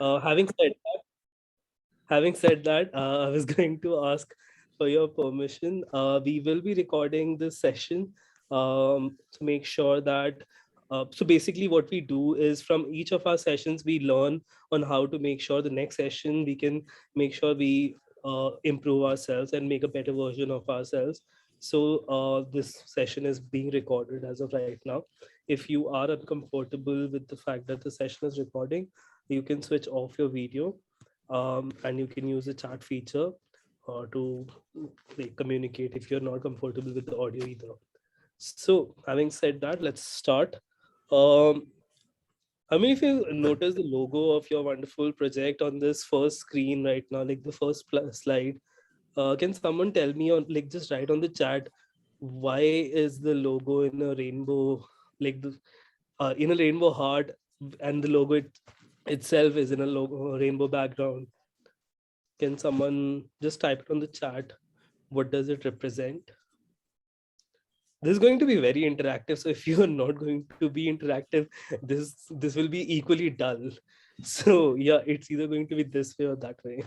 Having said that, I was going to ask for your permission. We will be recording this session to make sure that. So basically, what we do is from each of our sessions, we learn on how to make sure the next session we can make sure we improve ourselves and make a better version of ourselves. So this session is being recorded as of right now. If you are uncomfortable with the fact that the session is recording, you can switch off your video, and you can use the chat feature to like, communicate if you're not comfortable with the audio either. So, having said that, let's start. Um, I mean, if you notice the logo of your wonderful project on this first screen right now, like the first slide, can someone tell me on like just write on the chat why is the logo in a rainbow, like the in a rainbow heart, and the logo itself is in a logo rainbow background? Can someone just type it on the chat? What does it represent? This is going to be very interactive. So if you are not going to be interactive, this will be equally dull. So yeah, it's either going to be this way or that way.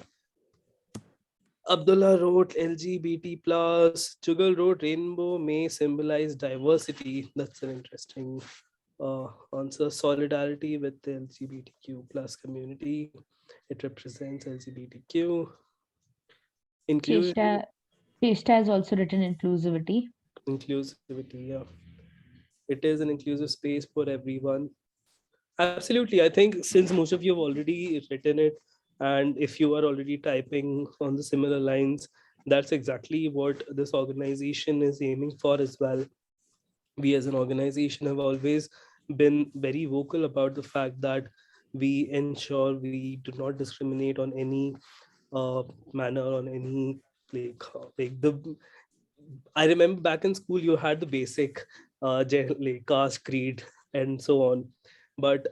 Abdullah wrote LGBT plus. Jugal wrote rainbow may symbolize diversity. That's an interesting answer. Solidarity with the LGBTQ plus community. It represents LGBTQ. Inclusivity. Cheshta has also written inclusivity. Inclusivity, yeah. It is an inclusive space for everyone. Absolutely. I think since most of you have already written it, and if you are already typing on the similar lines, that's exactly what this organization is aiming for as well. We as an organization have always been very vocal about the fact that we ensure we do not discriminate on any manner, on any like the I remember back in school you had the basic like caste, creed, and so on. But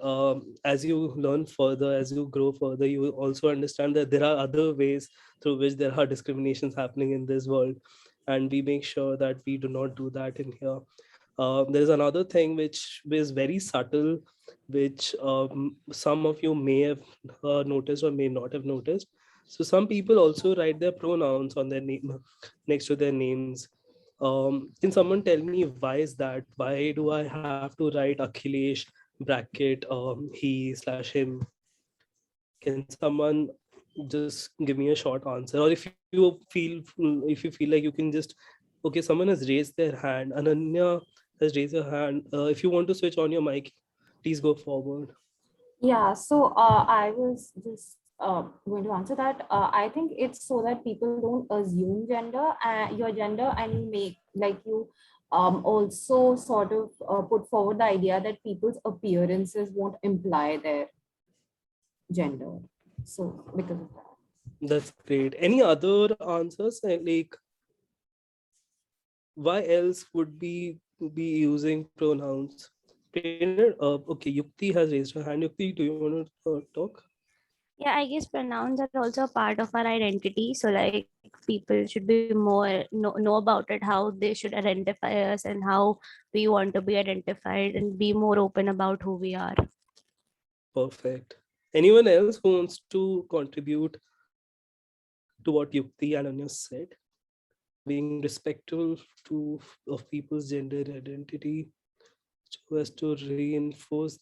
as you learn further, as you grow further, you will also understand that there are other ways through which there are discriminations happening in this world, and we make sure that we do not do that in here. There's another thing which is very subtle, which some of you may have noticed or may not have noticed. So some people also write their pronouns on their name next to their names. Can someone tell me why is that? Why do I have to write Akhilesh bracket he/him? Can someone just give me a short answer? Or if you feel like you can just okay, someone has raised their hand. Ananya has raised her hand. If you want to switch on your mic, please go forward. Yeah, so I was just going to answer that. I think it's so that people don't assume your gender, and you make like you also sort of put forward the idea that people's appearances won't imply their gender. So because of that. That's great. Any other answers? Like, why else would be using pronouns? Trainer, okay, Yukti has raised her hand. Yukti, do you want to talk? Yeah, I guess pronouns are also a part of our identity. So like people should be more know about it, how they should identify us and how we want to be identified, and be more open about who we are. Perfect. Anyone else who wants to contribute to what Yukti and Anya said? Being respectful of people's gender identity so as to reinforce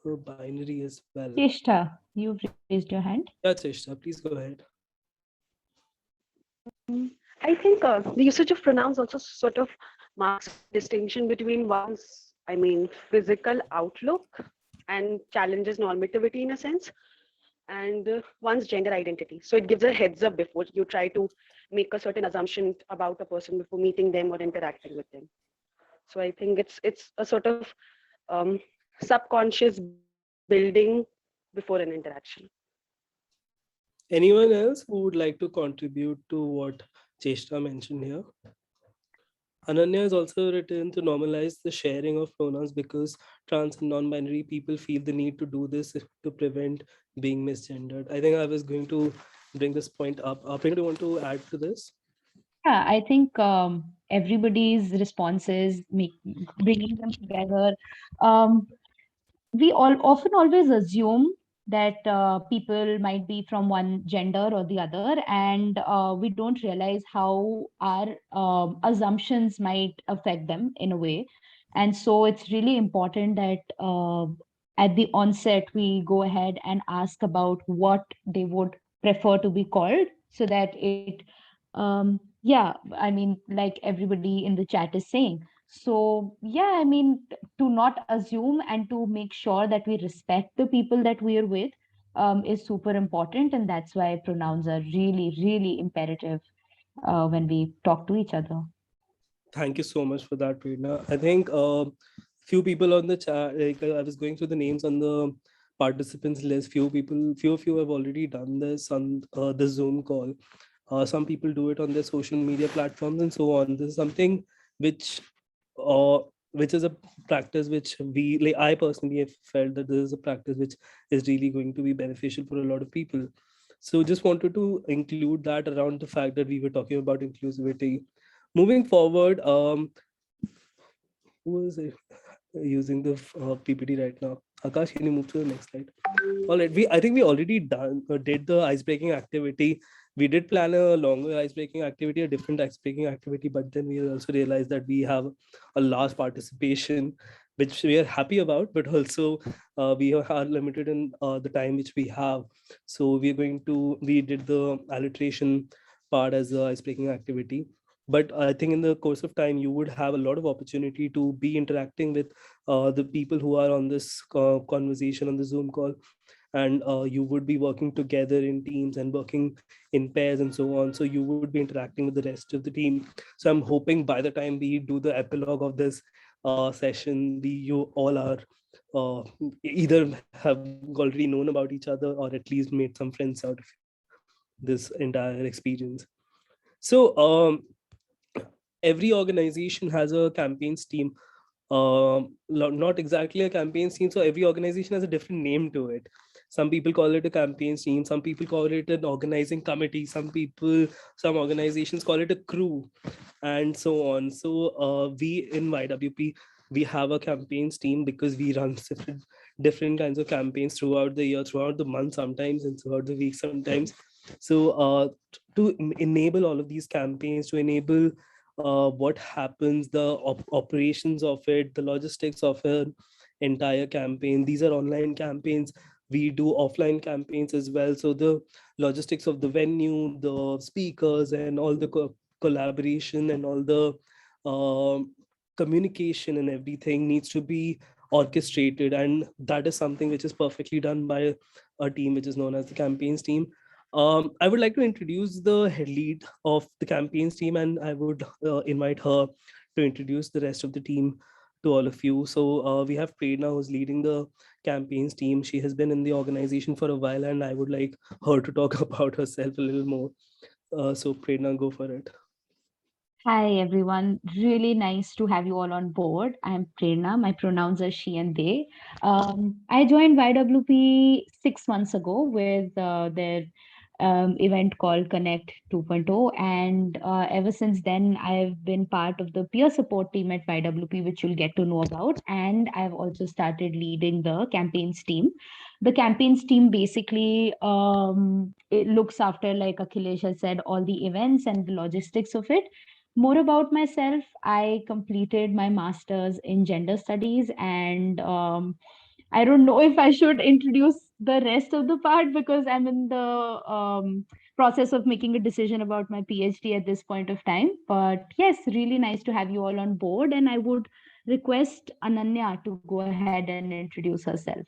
the binary as well. Cheshta, you've raised your hand. Yeah, Cheshta, please go ahead. I think the usage of pronouns also sort of marks a distinction between one's, physical outlook and challenges normativity in a sense, and one's gender identity. So it gives a heads up before you try to make a certain assumption about a person before meeting them or interacting with them. So I think it's a sort of um, subconscious building before an interaction. Anyone else who would like to contribute to what Cheshta mentioned here? Ananya has also written to normalize the sharing of pronouns because trans and non-binary people feel the need to do this to prevent being misgendered. I think I was going to bring this point up. Priyanka, do you want to add to this? Yeah, I think everybody's responses, bringing them together. We all often always assume that people might be from one gender or the other, and we don't realize how our assumptions might affect them in a way. And so it's really important that at the onset we go ahead and ask about what they would prefer to be called, so that it yeah, I mean, like everybody in the chat is saying. So yeah, I mean, to not assume and to make sure that we respect the people that we are with is super important, and that's why pronouns are really, really imperative when we talk to each other. Thank you so much for that, Prerna. I think few people on the chat, like I was going through the names on the participants list. Few of you have already done this on the Zoom call. Some people do it on their social media platforms and so on. This is something which, uh, which is a practice which we, like I personally have felt that this is a practice which is really going to be beneficial for a lot of people. So just wanted to include that around the fact that we were talking about inclusivity. Moving forward, who is it using the PPT right now? Akash, can you move to the next slide? All right, I think we already did the icebreaking activity. We did plan a longer icebreaking activity, a different icebreaking activity, but then we also realized that we have a large participation, which we are happy about, but also we are limited in the time which we have. So we did the alliteration part as the icebreaking activity. But I think in the course of time, you would have a lot of opportunity to be interacting with the people who are on this conversation on the Zoom call, and you would be working together in teams and working in pairs and so on. So you would be interacting with the rest of the team. So I'm hoping by the time we do the epilogue of this session, you all are either have already known about each other or at least made some friends out of this entire experience. So every organization has a campaigns team. Not exactly a campaigns team, so every organization has a different name to it. Some people call it a campaigns team, some people call it an organizing committee, some organizations call it a crew, and so on. So we in YWP, we have a campaigns team because we run different kinds of campaigns throughout the year, throughout the month sometimes, and throughout the week sometimes. So to enable all of these campaigns, to enable what happens, the operations of it, the logistics of an entire campaign. These are online campaigns. We do offline campaigns as well. So the logistics of the venue, the speakers, and all the collaboration and all the communication and everything needs to be orchestrated. And that is something which is perfectly done by a team which is known as the campaigns team. I would like to introduce the head lead of the campaigns team, and I would invite her to introduce the rest of the team to all of you. So we have Prerna, who's leading the campaigns team. She has been in the organization for a while, and I would like her to talk about herself a little more. So Prerna, go for it. Hi, everyone. Really nice to have you all on board. I'm Prerna. My pronouns are she and they. I joined YWP 6 months ago with their event called Connect 2.0. And ever since then, I've been part of the peer support team at YWP, which you'll get to know about. And I've also started leading the campaigns team. The campaigns team basically it looks after, like Akhilesh has said, all the events and the logistics of it. More about myself, I completed my master's in gender studies, and I don't know if I should introduce the rest of the part because I'm in the process of making a decision about my PhD at this point of time. But yes, really nice to have you all on board, and I would request Ananya to go ahead and introduce herself.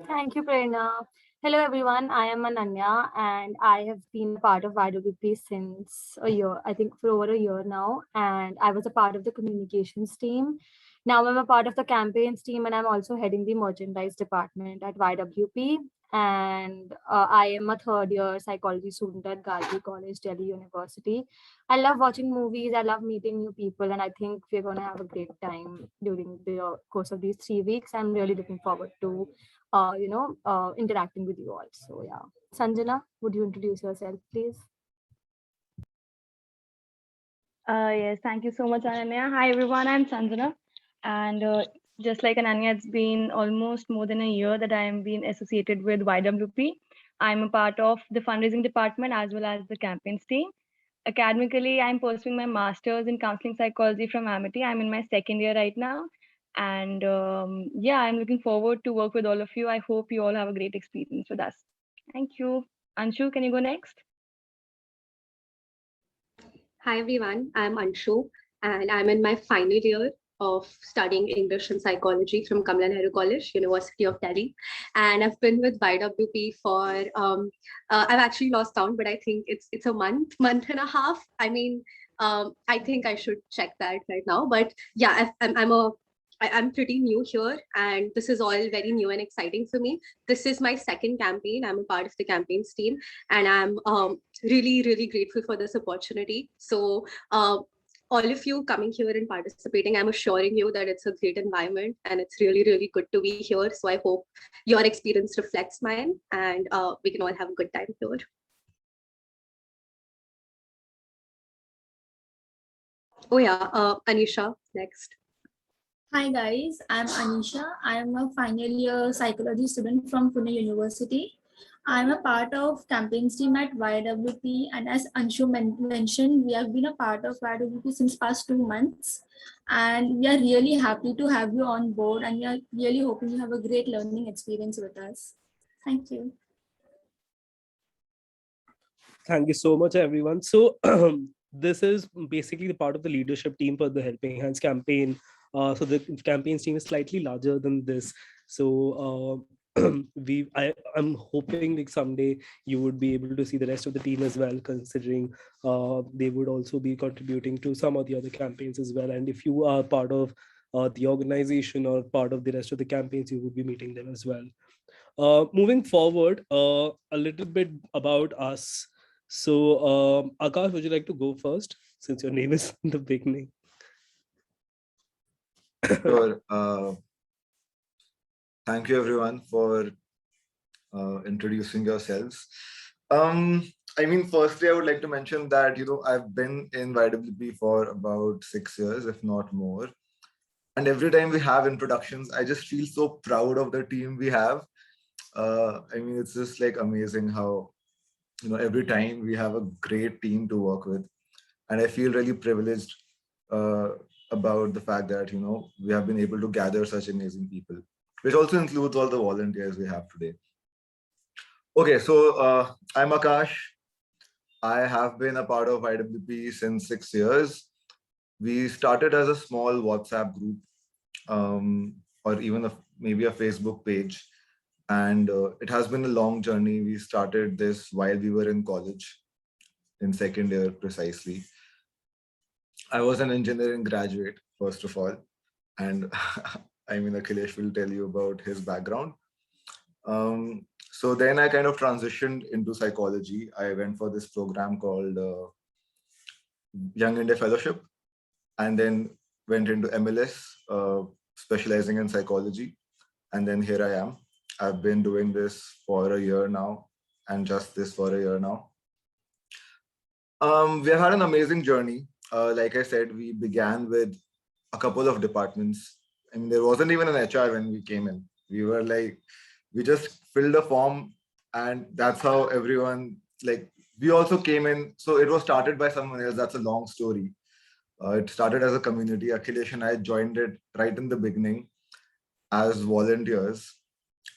Thank you, Prerna. Hello, everyone. I am Ananya, and I have been a part of YWP since a year, I think for over a year now. And I was a part of the communications team. Now I'm a part of the campaigns team, and I'm also heading the merchandise department at YWP. And I am a third year psychology student at Gandhi College, Delhi University. I love watching movies. I love meeting new people, and I think we're going to have a great time during the course of these 3 weeks. I'm really looking forward to interacting with you all. So yeah, Sanjana, would you introduce yourself, please? Yes, thank you so much, Ananya. Hi, everyone. I'm Sanjana. And just like Ananya, it's been almost more than a year that I am being associated with YWP. I'm a part of the fundraising department as well as the campaigns team. Academically, I'm pursuing my master's in counseling psychology from Amity. I'm in my second year right now. And yeah, I'm looking forward to work with all of you. I hope you all have a great experience with us. Thank you. Anshu, can you go next? Hi everyone, I'm Anshu and I'm in my final year of studying English and psychology from Kamala Nehru College, University of Delhi. And I've been with YWP for, I've actually lost count, but I think it's a month and a half. I mean, I think I should check that right now. But yeah, I'm pretty new here and this is all very new and exciting for me. This is my second campaign. I'm a part of the campaigns team and I'm really, really grateful for this opportunity. So all of you coming here and participating, I'm assuring you that it's a great environment and it's really, really good to be here. So I hope your experience reflects mine and we can all have a good time here. Oh yeah, Anisha, next. Hi guys, I'm Anisha. I am a final year psychology student from Pune University. I am a part of campaigns team at YWP and as Anshu mentioned, we have been a part of YWP since past 2 months and we are really happy to have you on board and we are really hoping you have a great learning experience with us. Thank you. Thank you so much, everyone. So this is basically the part of the leadership team for the Helping Hands campaign. So the campaigns team is slightly larger than this. So I'm hoping like someday you would be able to see the rest of the team as well, considering they would also be contributing to some of the other campaigns as well. And if you are part of the organization or part of the rest of the campaigns, you would be meeting them as well. Moving forward, a little bit about us. So Akash, would you like to go first since your name is in the beginning? Sure. Thank you everyone for introducing yourselves. I mean, firstly, I would like to mention that, I've been in YWP for about 6 years, if not more. And every time we have introductions, I just feel so proud of the team we have. I mean, it's just like amazing how, every time we have a great team to work with. And I feel really privileged about the fact that, we have been able to gather such amazing people, which also includes all the volunteers we have today. Okay, so I'm Akash. I have been a part of YWP since 6 years. We started as a small WhatsApp group or even maybe a Facebook page. And it has been a long journey. We started this while we were in college, in second year precisely. I was an engineering graduate, first of all. And I mean, Akhilesh will tell you about his background. So then I kind of transitioned into psychology. I went for this program called Young India Fellowship, and then went into MLS, specializing in psychology. And then here I am. I've been doing this for a year now, and just this for a year now. We have had an amazing journey. Like I said, we began with a couple of departments. I mean, there wasn't even an HR when we came in. We were like, we just filled a form and that's how everyone, like, we also came in. So it was started by someone else. That's a long story. It started as a community. Akhilesh and I joined it right in the beginning as volunteers.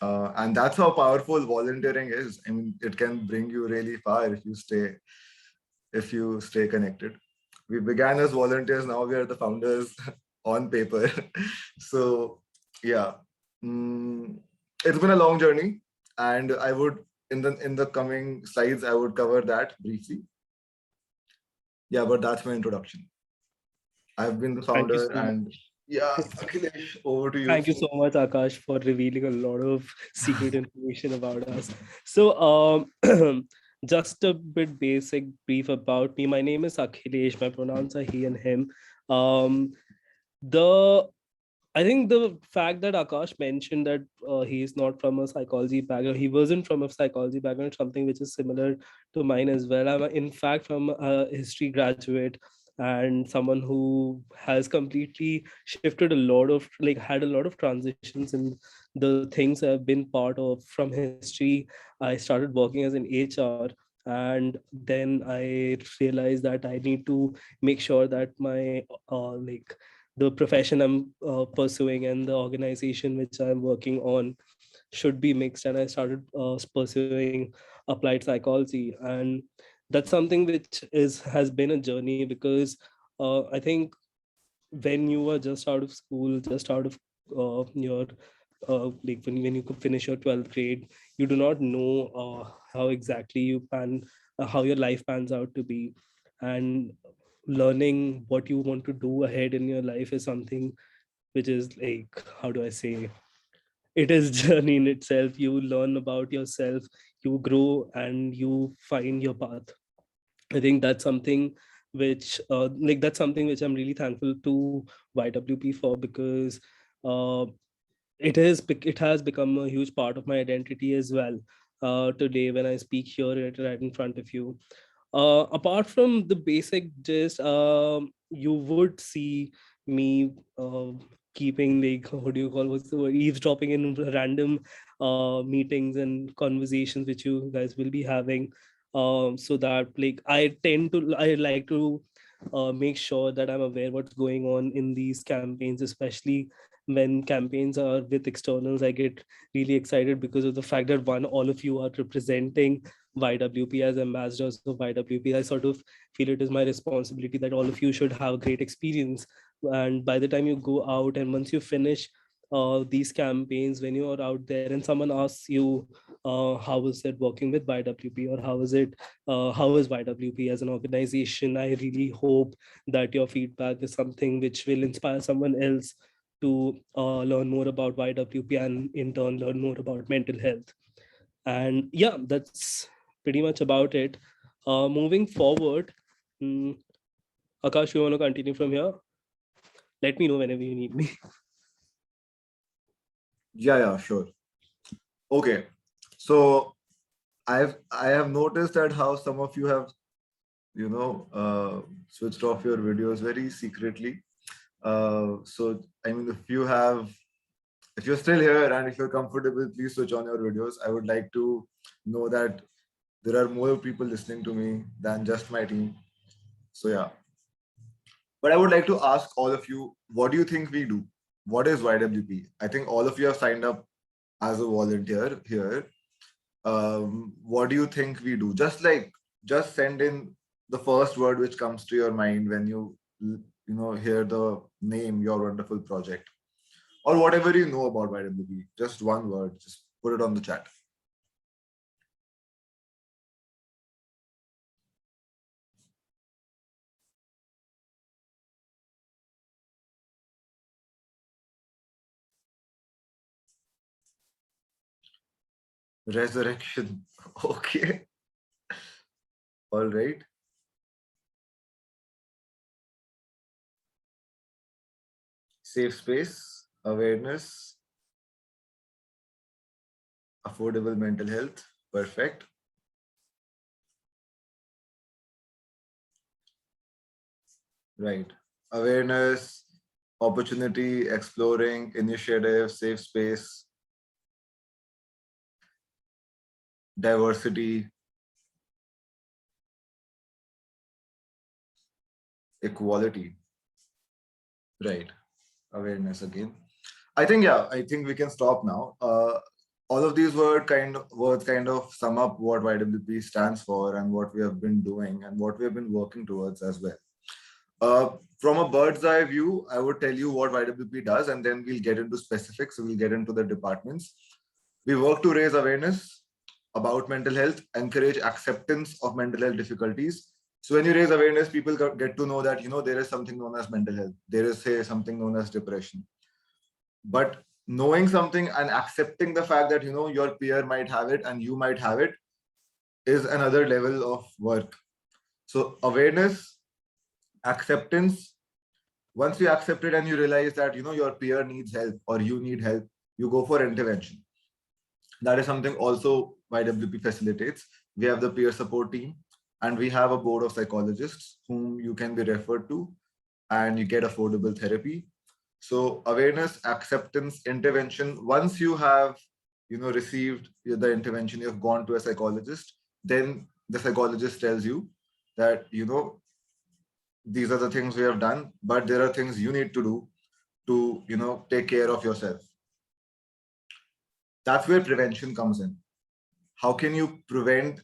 And that's how powerful volunteering is. I mean, it can bring you really far if you stay connected. We began as volunteers. Now we are the founders on paper. So yeah, it's been a long journey, and I would in the coming slides I would cover that briefly. Yeah, but that's my introduction. I've been the founder, and yeah, Akhilesh, over to you. Thank you so much, Akash, for revealing a lot of secret information about us. So just a bit basic brief about me. My name is Akhilesh. My pronouns are he and him. I think the fact that Akash mentioned that he is not from a psychology background, he wasn't from a psychology background, something which is similar to mine as well. I'm in fact from a history graduate, and someone who has completely shifted a lot of, like, had a lot of transitions in the things I've been part of. From history, I started working as an HR, and then I realized that I need to make sure that my like the profession I'm pursuing and the organization which I'm working on should be mixed. And I started pursuing applied psychology, and that's something which is has been a journey, because I think when you are just out of school, just out of your like when you could finish your 12th grade, you do not know how exactly how your life pans out to be. And learning what you want to do ahead in your life is something which is, like, how do I say, it is journey in itself. You learn about yourself, you grow, and you find your path. I think that's something that's something which I'm really thankful to YWP for, because uh, it has become a huge part of my identity as well. Today, when I speak here right in front of you, apart from the basic gist, you would see me keeping, like, what do you call, what's the word, eavesdropping in random meetings and conversations which you guys will be having. So that, like, I like to make sure that I'm aware what's going on in these campaigns, especially when campaigns are with externals. I get really excited because of the fact that, one, all of you are representing YWP as ambassadors of YWP. I sort of feel it is my responsibility that all of you should have a great experience. And by the time you go out, and once you finish these campaigns, when you are out there and someone asks you, how is it working with YWP, or how is YWP as an organization, I really hope that your feedback is something which will inspire someone else to learn more about YWP, and in turn learn more about mental health. And yeah, that's pretty much about it. Moving forward, mm, Akash, you want to continue from here? Let me know whenever you need me. Yeah, sure. Okay. So I have noticed that how some of you have, switched off your videos very secretly. So I mean, if you're still here and if you're comfortable, please switch on your videos. I would like to know that there are more people listening to me than just my team. So yeah. But I would like to ask all of you, what do you think we do? What is YWP? I think all of you have signed up as a volunteer here. What do you think we do? Just send in the first word which comes to your mind when you hear the name Your Wonderful Project, or whatever you know about YWP. Just one word, just put it on the chat. Resurrection. Okay. All right. Safe space, awareness, affordable mental health. Perfect. Right. Awareness, opportunity, exploring, initiative, safe space, diversity, equality. Right. Awareness again. I think we can stop now. All of these words kind of sum up what YWP stands for and what we have been doing and what we have been working towards as well. From a bird's eye view, I would tell you what YWP does, and then we'll get into specifics. We'll get into the departments. We work to raise awareness about mental health, encourage acceptance of mental health difficulties. So when you raise awareness, people get to know that, there is something known as mental health. There is, say, something known as depression. But knowing something and accepting the fact that, your peer might have it and you might have it is another level of work. So awareness, acceptance. Once you accept it and you realize that, your peer needs help or you need help, you go for intervention. That is something also YWP facilitates. We have the peer support team. And we have a board of psychologists whom you can be referred to, and you get affordable therapy. So awareness, acceptance, intervention. Once you have, received the intervention, you've gone to a psychologist, then the psychologist tells you that, these are the things we have done, but there are things you need to do to, take care of yourself. That's where prevention comes in. How can you prevent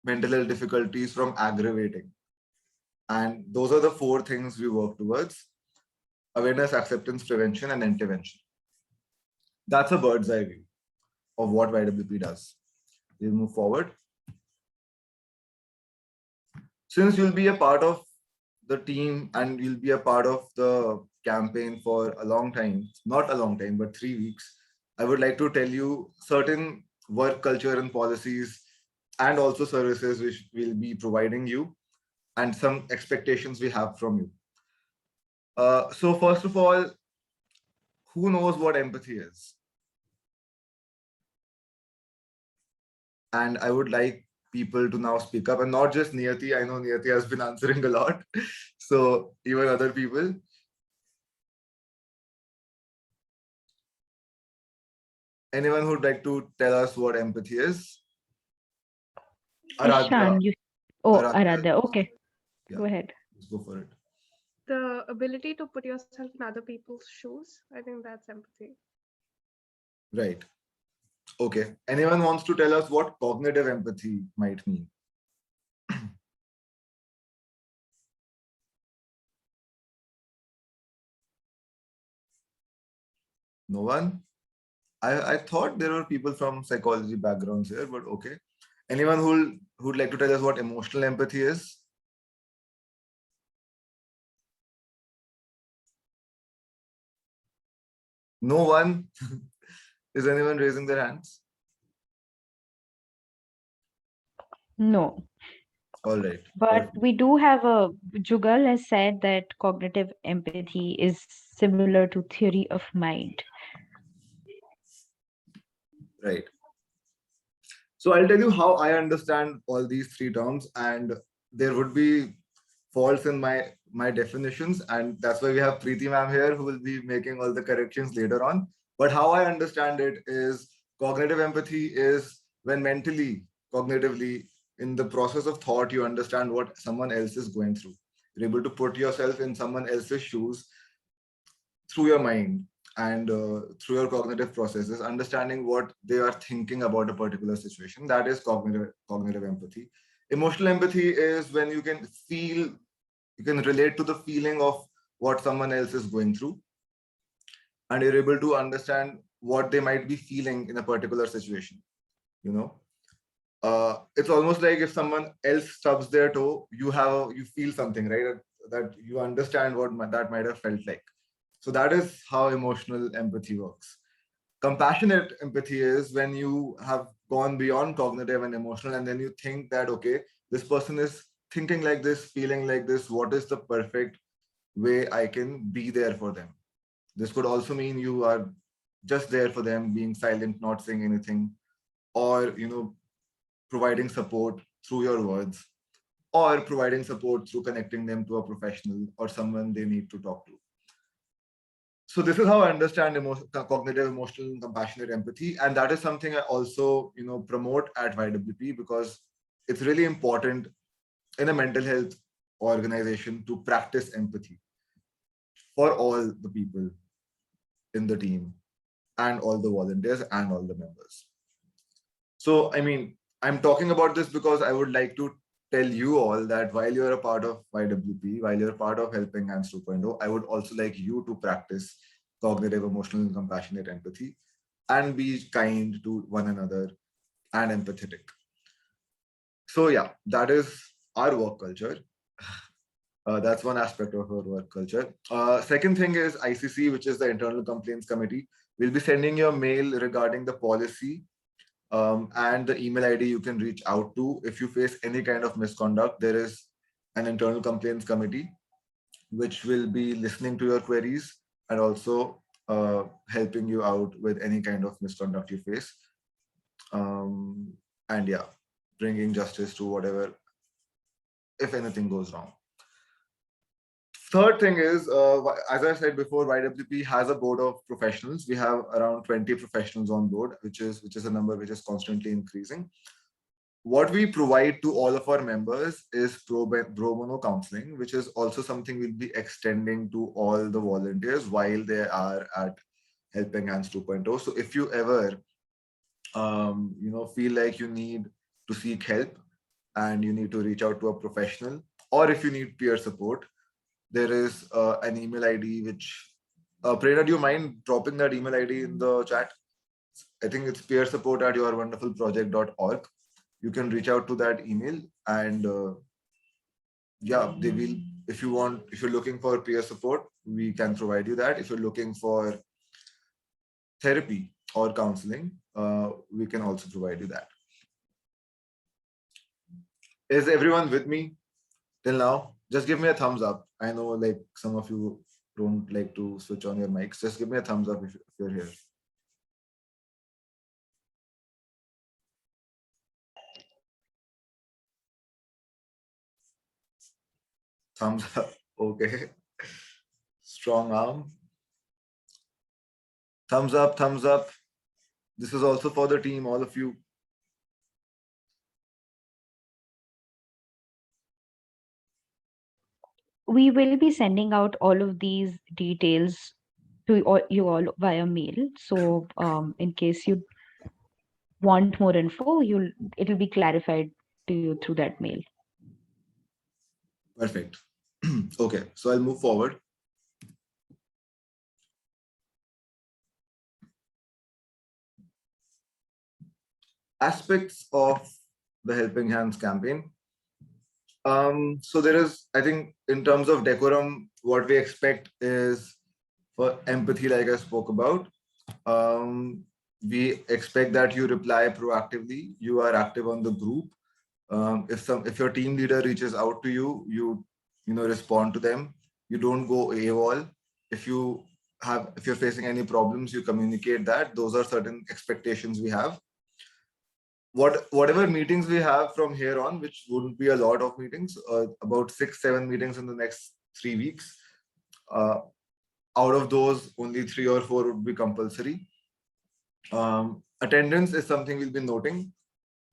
mental health difficulties from aggravating? And those are the 4 things we work towards: awareness, acceptance, prevention, and intervention. That's a bird's eye view of what YWP does. We'll move forward. Since you'll be a part of the team and you'll be a part of the campaign for a long time, not a long time, but 3 weeks, I would like to tell you certain work culture and policies and also services which we'll be providing you and some expectations we have from you. So first of all, who knows what empathy is? And I would like people to now speak up, and not just Niyati. I know Niyati has been answering a lot. So even other people. Anyone who'd like to tell us what empathy is? Ishan, Aradhya. Aradhya. Okay, Yeah, go ahead. let's go for it. The ability to put yourself in other people's shoes. I think that's empathy. Right. Okay. Anyone wants to tell us what cognitive empathy might mean? No one? I thought there were people from psychology backgrounds here, but okay. Anyone who'd like to tell us what emotional empathy is? No one? Is anyone raising their hands? No. All right. But we do have Jugal has said that cognitive empathy is similar to theory of mind. Right. So I'll tell you how I understand all these 3 terms, and there would be faults in my definitions, and that's why we have Preeti ma'am here who will be making all the corrections later on. But how I understand it is cognitive empathy is when mentally, cognitively, in the process of thought, you understand what someone else is going through. You're able to put yourself in someone else's shoes through your mind and through your cognitive processes, understanding what they are thinking about a particular situation. That is cognitive empathy. Emotional empathy is when you can feel, you can relate to the feeling of what someone else is going through, and you're able to understand what they might be feeling in a particular situation. It's almost like if someone else stubs their toe, you feel something, right? That you understand what that might have felt like. So that is how emotional empathy works. Compassionate empathy is when you have gone beyond cognitive and emotional, and then you think that, okay, this person is thinking like this, feeling like this. What is the perfect way I can be there for them? This could also mean you are just there for them, being silent, not saying anything, or, providing support through your words, or providing support through connecting them to a professional or someone they need to talk to. So this is how I understand cognitive, emotional, and compassionate empathy. And that is something I also, promote at YWP, because it's really important in a mental health organization to practice empathy for all the people in the team and all the volunteers and all the members. So, I'm talking about this because I would like to tell you all that while you're a part of YWP, while you're part of Helping Hands 2.0, I would also like you to practice cognitive, emotional, and compassionate empathy and be kind to one another and empathetic. So yeah, that is our work culture. That's one aspect of our work culture. Second thing is ICC, which is the Internal Complaints Committee. We'll be sending you a mail regarding the policy and the email ID you can reach out to if you face any kind of misconduct. There is an Internal Complaints Committee which will be listening to your queries and also helping you out with any kind of misconduct you face. And yeah, bringing justice to whatever if anything goes wrong. Third thing is, as I said before, YWP has a board of professionals. We have around 20 professionals on board, which is a number which is constantly increasing. What we provide to all of our members is pro bono counseling, which is also something we'll be extending to all the volunteers while they are at Helping Hands 2.0. So if you ever feel like you need to seek help and you need to reach out to a professional, or if you need peer support, there is an email ID which Prerna, do you mind dropping that email ID in the chat? I think it's peersupport@yourwonderfulproject.org. You can reach out to that email, and yeah, they will. If you're looking for peer support, we can provide you that. If you're looking for therapy or counseling, we can also provide you that. Is everyone with me till now? Just give me a thumbs up. I know like some of you don't like to switch on your mics. Just give me a thumbs up if you're here. Thumbs up. Okay. Strong arm. Thumbs up, thumbs up. This is also for the team, all of you. We will be sending out all of these details to you all via mail. So in case you want more info, it'll be clarified to you through that mail. Perfect. Okay, so I'll move forward. Aspects of the Helping Hands campaign. So there is, I think, in terms of decorum, what we expect is for empathy, like I spoke about. We expect that you reply proactively, you are active on the group. If your team leader reaches out to you, you respond to them. You don't go AWOL. If you're facing any problems, you communicate that. Those are certain expectations we have. Whatever meetings we have from here on, which wouldn't be a lot of meetings, about 6-7 meetings in the next 3 weeks. Out of those, only 3 or 4 would be compulsory. Attendance is something we'll be noting,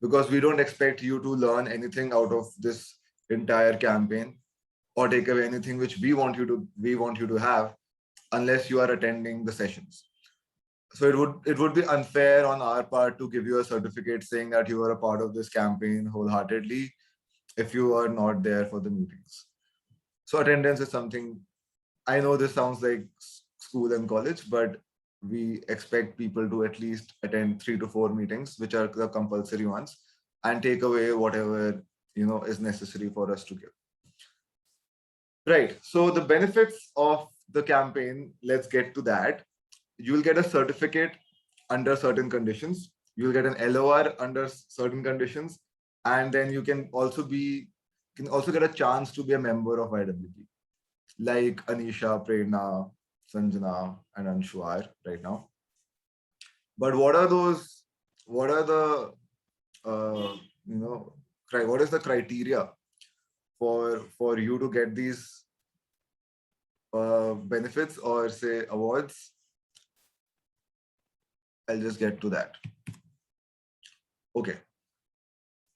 because we don't expect you to learn anything out of this entire campaign or take away anything which we want you to have unless you are attending the sessions. So it would be unfair on our part to give you a certificate saying that you are a part of this campaign wholeheartedly if you are not there for the meetings. So attendance is something, I know this sounds like school and college, but we expect people to at least attend 3 to 4 meetings, which are the compulsory ones, and take away whatever is necessary for us to give. Right. So the benefits of the campaign, let's get to that. You will get a certificate under certain conditions. You will get an LOR under certain conditions, and then you can also get a chance to be a member of YWP, like Anisha, Prerna, Sanjana, and Anshu are right now. But what is the criteria for you to get these benefits or say awards? I'll just get to that. Okay.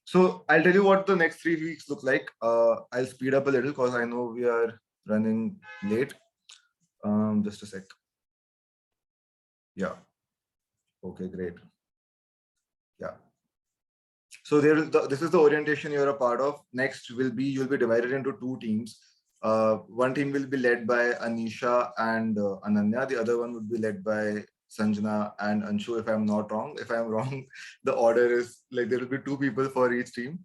So I'll tell you what the next 3 weeks look like. I'll speed up a little because I know we are running late. Just a sec. Yeah. Okay, great. Yeah. So this is the orientation you're a part of. Next you'll be divided into 2 teams. One team will be led by Anisha and Ananya. The other one would be led by Sanjana and Anshu, if I'm not wrong. If I'm wrong, the order is like there will be 2 people for each team.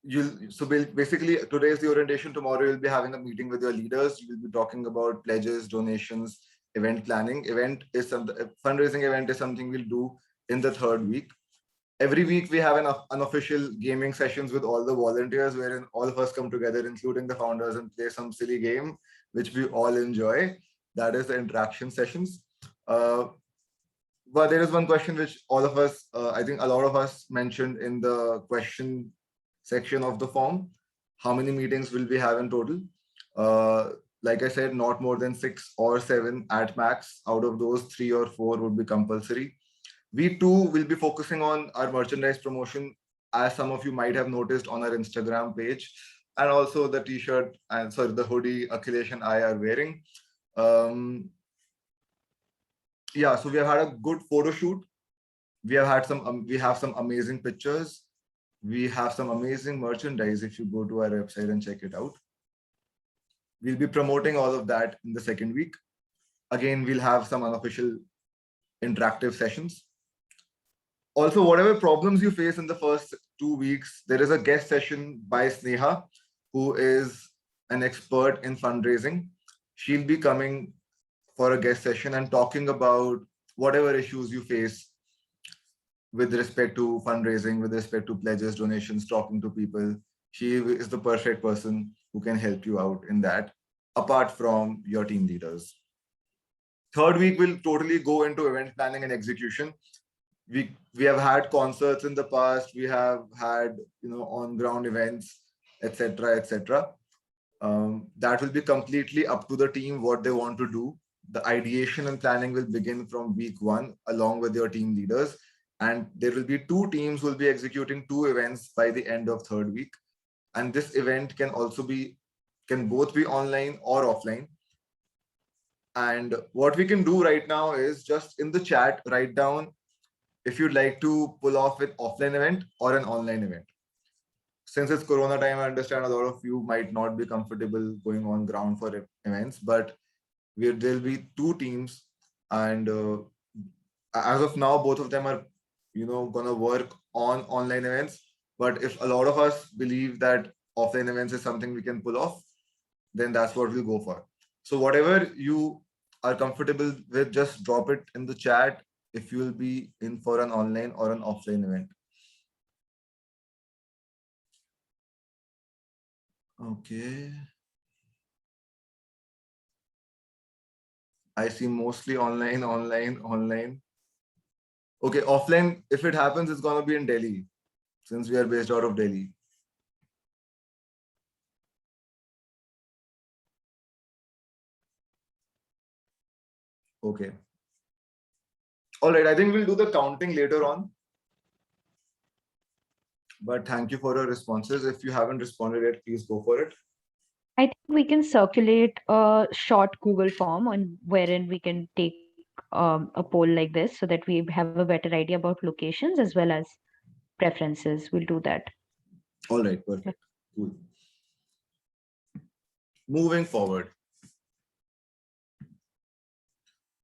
Basically, today is the orientation. Tomorrow you'll be having a meeting with your leaders. You will be talking about pledges, donations, event planning. Fundraising event is something we'll do in the 3rd week. Every week we have an unofficial gaming sessions with all the volunteers, wherein all of us come together, including the founders, and play some silly game, which we all enjoy. That is the interaction sessions. But there is one question which all of us, I think a lot of us mentioned in the question section of the form. How many meetings will we have in total? Like I said, not more than 6 or 7 at max. Out of those, 3 or 4 would be compulsory. We too will be focusing on our merchandise promotion, as some of you might have noticed on our Instagram page, and also the t-shirt and the hoodie Akhilesh and I are wearing. Yeah, so we have had a good photo shoot. We have some amazing pictures. We have some amazing merchandise if you go to our website and check it out. We'll be promoting all of that in the second week. Again, we'll have some unofficial interactive sessions. Also, whatever problems you face in the first 2 weeks, there is a guest session by Sneha, who is an expert in fundraising. She'll be coming for a guest session and talking about whatever issues you face with respect to fundraising, with respect to pledges, donations, talking to people. She is the perfect person who can help you out in that, apart from your team leaders. Third week will totally go into event planning and execution. We have had concerts in the past. We have had on-ground events, etc., etc. That will be completely up to the team what they want to do. The ideation and planning will begin from week 1 along with your team leaders. And there will be 2 teams who will be executing 2 events by the end of third week. And this event can both be online or offline. And what we can do right now is just in the chat, write down if you'd like to pull off an offline event or an online event. Since it's Corona time, I understand a lot of you might not be comfortable going on ground for events, but there'll be 2 teams. And as of now, both of them are gonna work on online events. But if a lot of us believe that offline events is something we can pull off, then that's what we'll go for. So whatever you are comfortable with, just drop it in the chat if you will be in for an online or an offline event. Okay. I see mostly online. Okay, offline, if it happens, it's gonna be in Delhi, since we are based out of Delhi. Okay. All right, I think we'll do the counting later on. But thank you for your responses. If you haven't responded yet, please go for it. I think we can circulate a short Google form on wherein we can take a poll like this so that we have a better idea about locations as well as preferences. We'll do that. All right, perfect. Cool. Moving forward.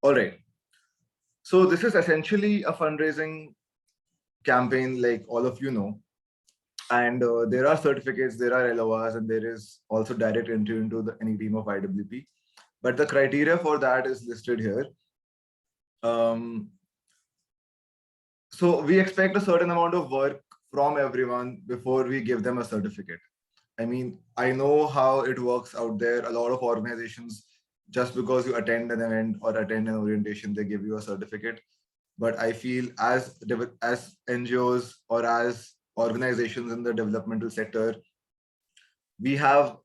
All right. So this is essentially a fundraising campaign, like all of you know. And there are certificates, there are LORs, and there is also direct entry into any team of IWP. But the criteria for that is listed here. So we expect a certain amount of work from everyone before we give them a certificate. I mean, I know how it works out there. A lot of organizations, just because you attend an event or attend an orientation, they give you a certificate. But I feel as NGOs or as organizations in the developmental sector, we have,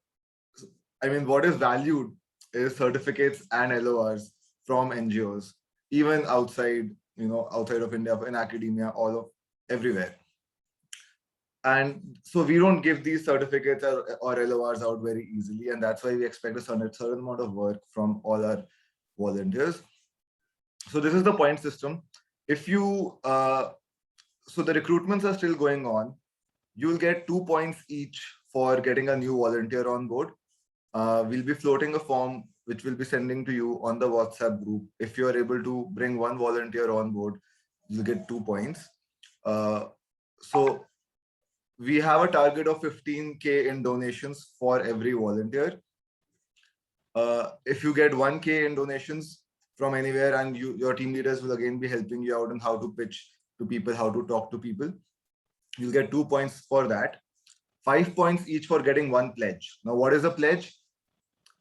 what is valued is certificates and LORs from NGOs, even outside, outside of India, in academia, everywhere. And so we don't give these certificates or LORs out very easily. And that's why we expect a certain amount of work from all our volunteers. So this is the point system. If you, so the recruitments are still going on. You'll get 2 points each for getting a new volunteer on board. We'll be floating a form which we'll be sending to you on the WhatsApp group. If you're able to bring 1 volunteer on board, you'll get 2 points. So we have a target of 15K in donations for every volunteer. If you get 1K in donations from anywhere, and your team leaders will again be helping you out on how to pitch to people, how to talk to people, you'll get 2 points for that. 5 points each for getting 1 pledge. Now, what is a pledge?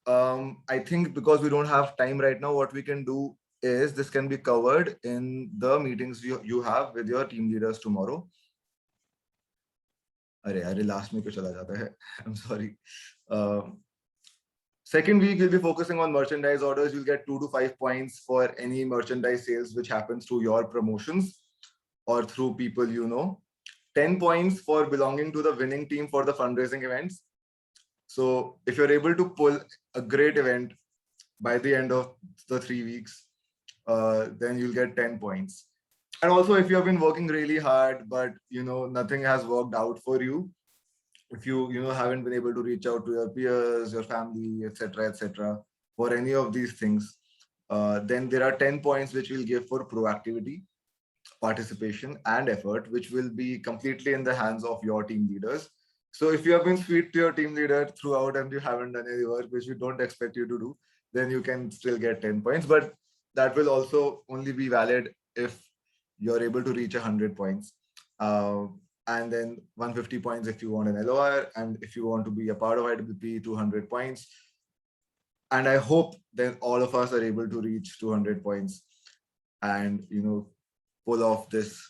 I think because we don't have time right now, what we can do is this can be covered in the meetings you have with your team leaders tomorrow. अरे last में क्यों चला जाता है? I'm sorry. Second week, we'll be focusing on merchandise orders. You'll get 2 to 5 points for any merchandise sales which happens through your promotions or through people you know. 10 points for belonging to the winning team for the fundraising events. So if you're able to pull a great event by the end of the 3 weeks, then you'll get 10 points. And also, if you have been working really hard, but nothing has worked out for you, if you haven't been able to reach out to your peers, your family, etc., for any of these things, then there are 10 points which we'll give for proactivity, participation, and effort, which will be completely in the hands of your team leaders. So if you have been sweet to your team leader throughout and you haven't done any work, which we don't expect you to do, then you can still get 10 points. But that will also only be valid if you're able to reach 100 points. And then 150 points if you want an LOR, and if you want to be a part of IWP, 200 points. And I hope that all of us are able to reach 200 points and pull off this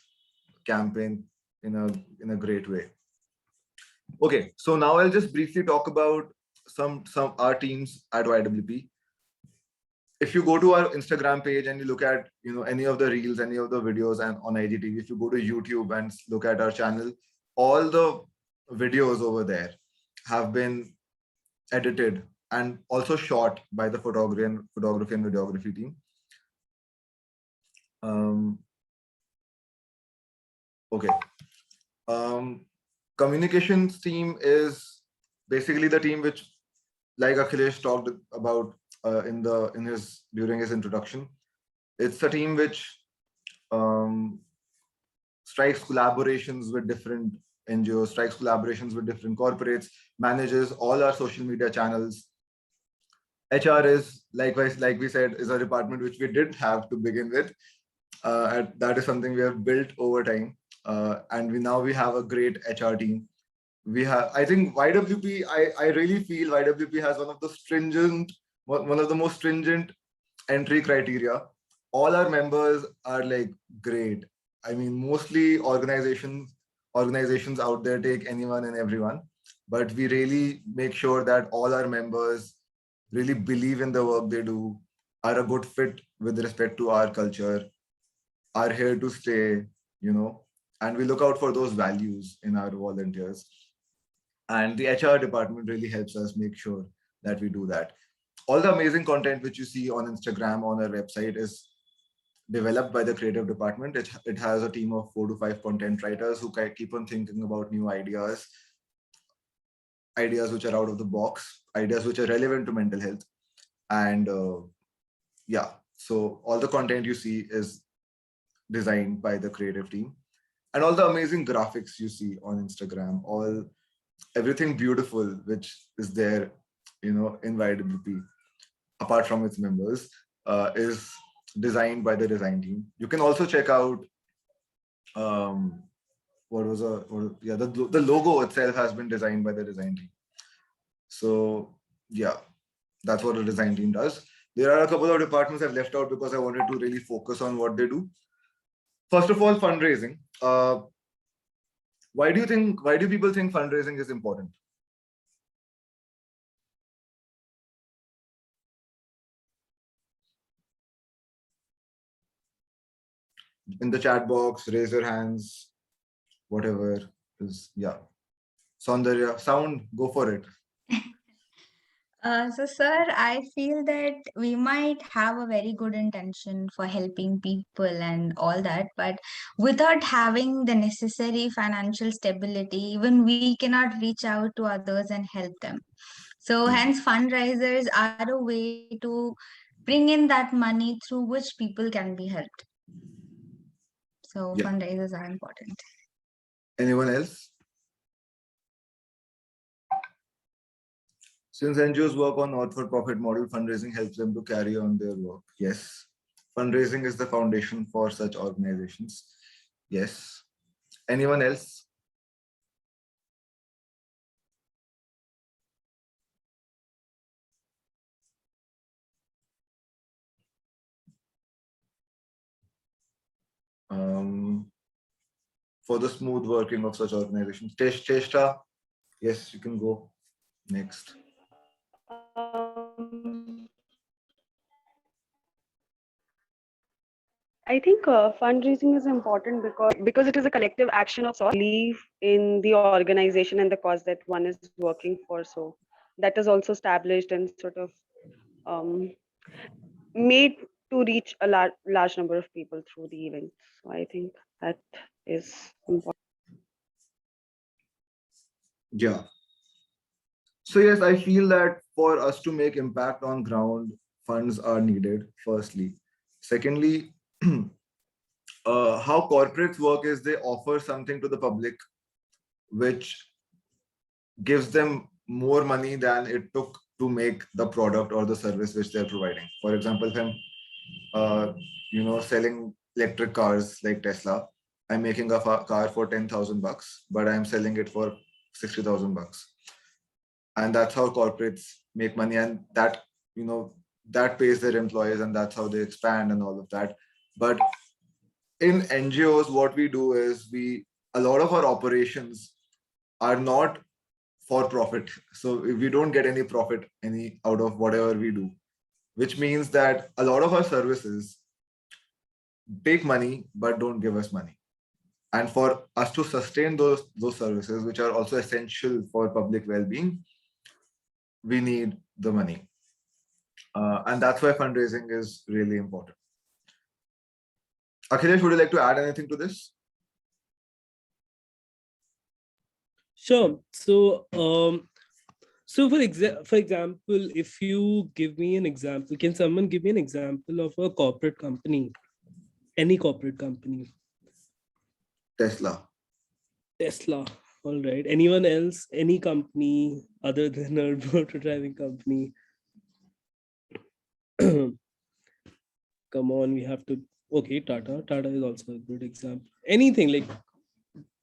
campaign in a great way. Okay, so now I'll just briefly talk about some our teams at YWP. If you go to our Instagram page and you look at any of the reels, any of the videos, and on IGTV, if you go to YouTube and look at our channel, all the videos over there have been edited and also shot by the photography and videography team. Okay. Communications team is basically the team which, like Akhilesh talked about during his introduction, it's a team which strikes collaborations with different NGOs, strikes collaborations with different corporates, manages all our social media channels. HR is, like we said, is a department which we didn't have to begin with. And that is something we have built over time. And we have a great HR team. I think YWP, I really feel YWP has one of the most stringent entry criteria. All our members are like great. I mean, mostly organizations out there take anyone and everyone, but we really make sure that all our members really believe in the work they do, are a good fit with respect to our culture, are here to stay, and we look out for those values in our volunteers. And the HR department really helps us make sure that we do that. All the amazing content which you see on Instagram, on our website, is developed by the creative department. It has a team of 4 to 5 content writers who keep on thinking about new ideas which are out of the box, ideas which are relevant to mental health. And so all the content you see is designed by the creative team. And all the amazing graphics you see on Instagram, everything beautiful which is there, in YWP, apart from its members, is designed by the design team. You can also check out the logo itself has been designed by the design team. So yeah, that's what the design team does. There are a couple of departments I've left out because I wanted to really focus on what they do. First of all, fundraising. Why do people think fundraising is important? In the chat box, raise your hands, whatever is, yeah. Saundarya, sound, go for it. So, sir, I feel that we might have a very good intention for helping people and all that, but without having the necessary financial stability, even we cannot reach out to others and help them. So, hence, fundraisers are a way to bring in that money through which people can be helped. So, Yeah. fundraisers are important. Anyone else? Since NGOs work on not-for-profit model, fundraising helps them to carry on their work. Yes. Fundraising is the foundation for such organizations. Yes. Anyone else? for the smooth working of such organizations. Cheshta, yes, you can go next. I think fundraising is important because it is a collective action of sorts. Believe in the organization and the cause that one is working for. So that is also established and sort of um, made to reach a large number of people through the event. So I think that is important. Yeah. So yes, I feel that for us to make impact on ground, funds are needed, firstly. Secondly, how corporates work is they offer something to the public which gives them more money than it took to make the product or the service which they're providing. For example, if I'm selling electric cars like Tesla, I'm making a car for $10,000, but I'm selling it for $60,000. And that's how corporates make money, and that that pays their employees, and that's how they expand and all of that. But in NGOs, what we do is a lot of our operations are not for profit. So we don't get any profit out of whatever we do, which means that a lot of our services take money but don't give us money. And for us to sustain those services, which are also essential for public well-being, we need the money. And that's why fundraising is really important. Akhilesh, would you like to add anything to this? Sure. So, for example, if you give me an example, can someone give me an example of a corporate company? Any corporate company? Tesla. Tesla. All right. Anyone else? Any company other than a motor driving company? Come on, we have to. Okay, Tata. Tata is also a good example. Anything like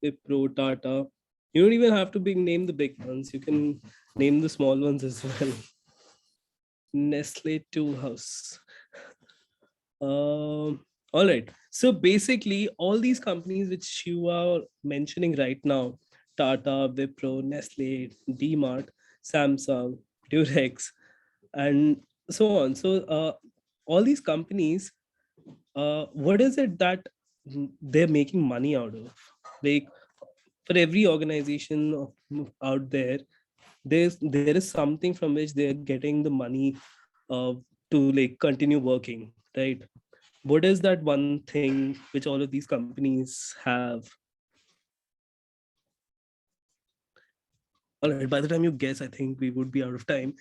Wipro, Tata. You don't even have to name the big ones. You can name the small ones as well. Nestle Tool House. All right. So basically, all these companies which you are mentioning right now, Tata, Wipro, Nestle, DMart, Samsung, Durex, and so on. So all these companies, what is it that they're making money out of? Like for every organization out there, there is something from which they're getting the money to like continue working, right? What is that one thing which all of these companies have? All right, by the time you guess, I think we would be out of time.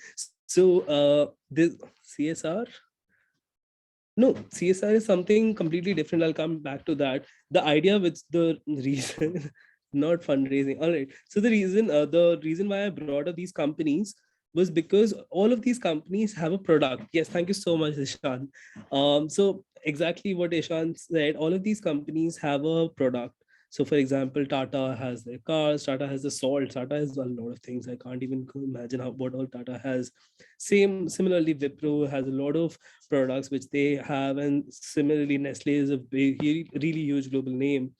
So this CSR? No, CSR is something completely different. I'll come back to that. The idea with the reason, not fundraising. All right. So the reason why I brought up these companies was because all of these companies have a product. Yes, thank you so much, Ishan. So exactly what Ishan said, all of these companies have a product. So for example, Tata has their cars, Tata has the salt, Tata has a lot of things. I can't even imagine what all Tata has. Similarly, Wipro has a lot of products which they have, and similarly, Nestle is a big, really huge global name,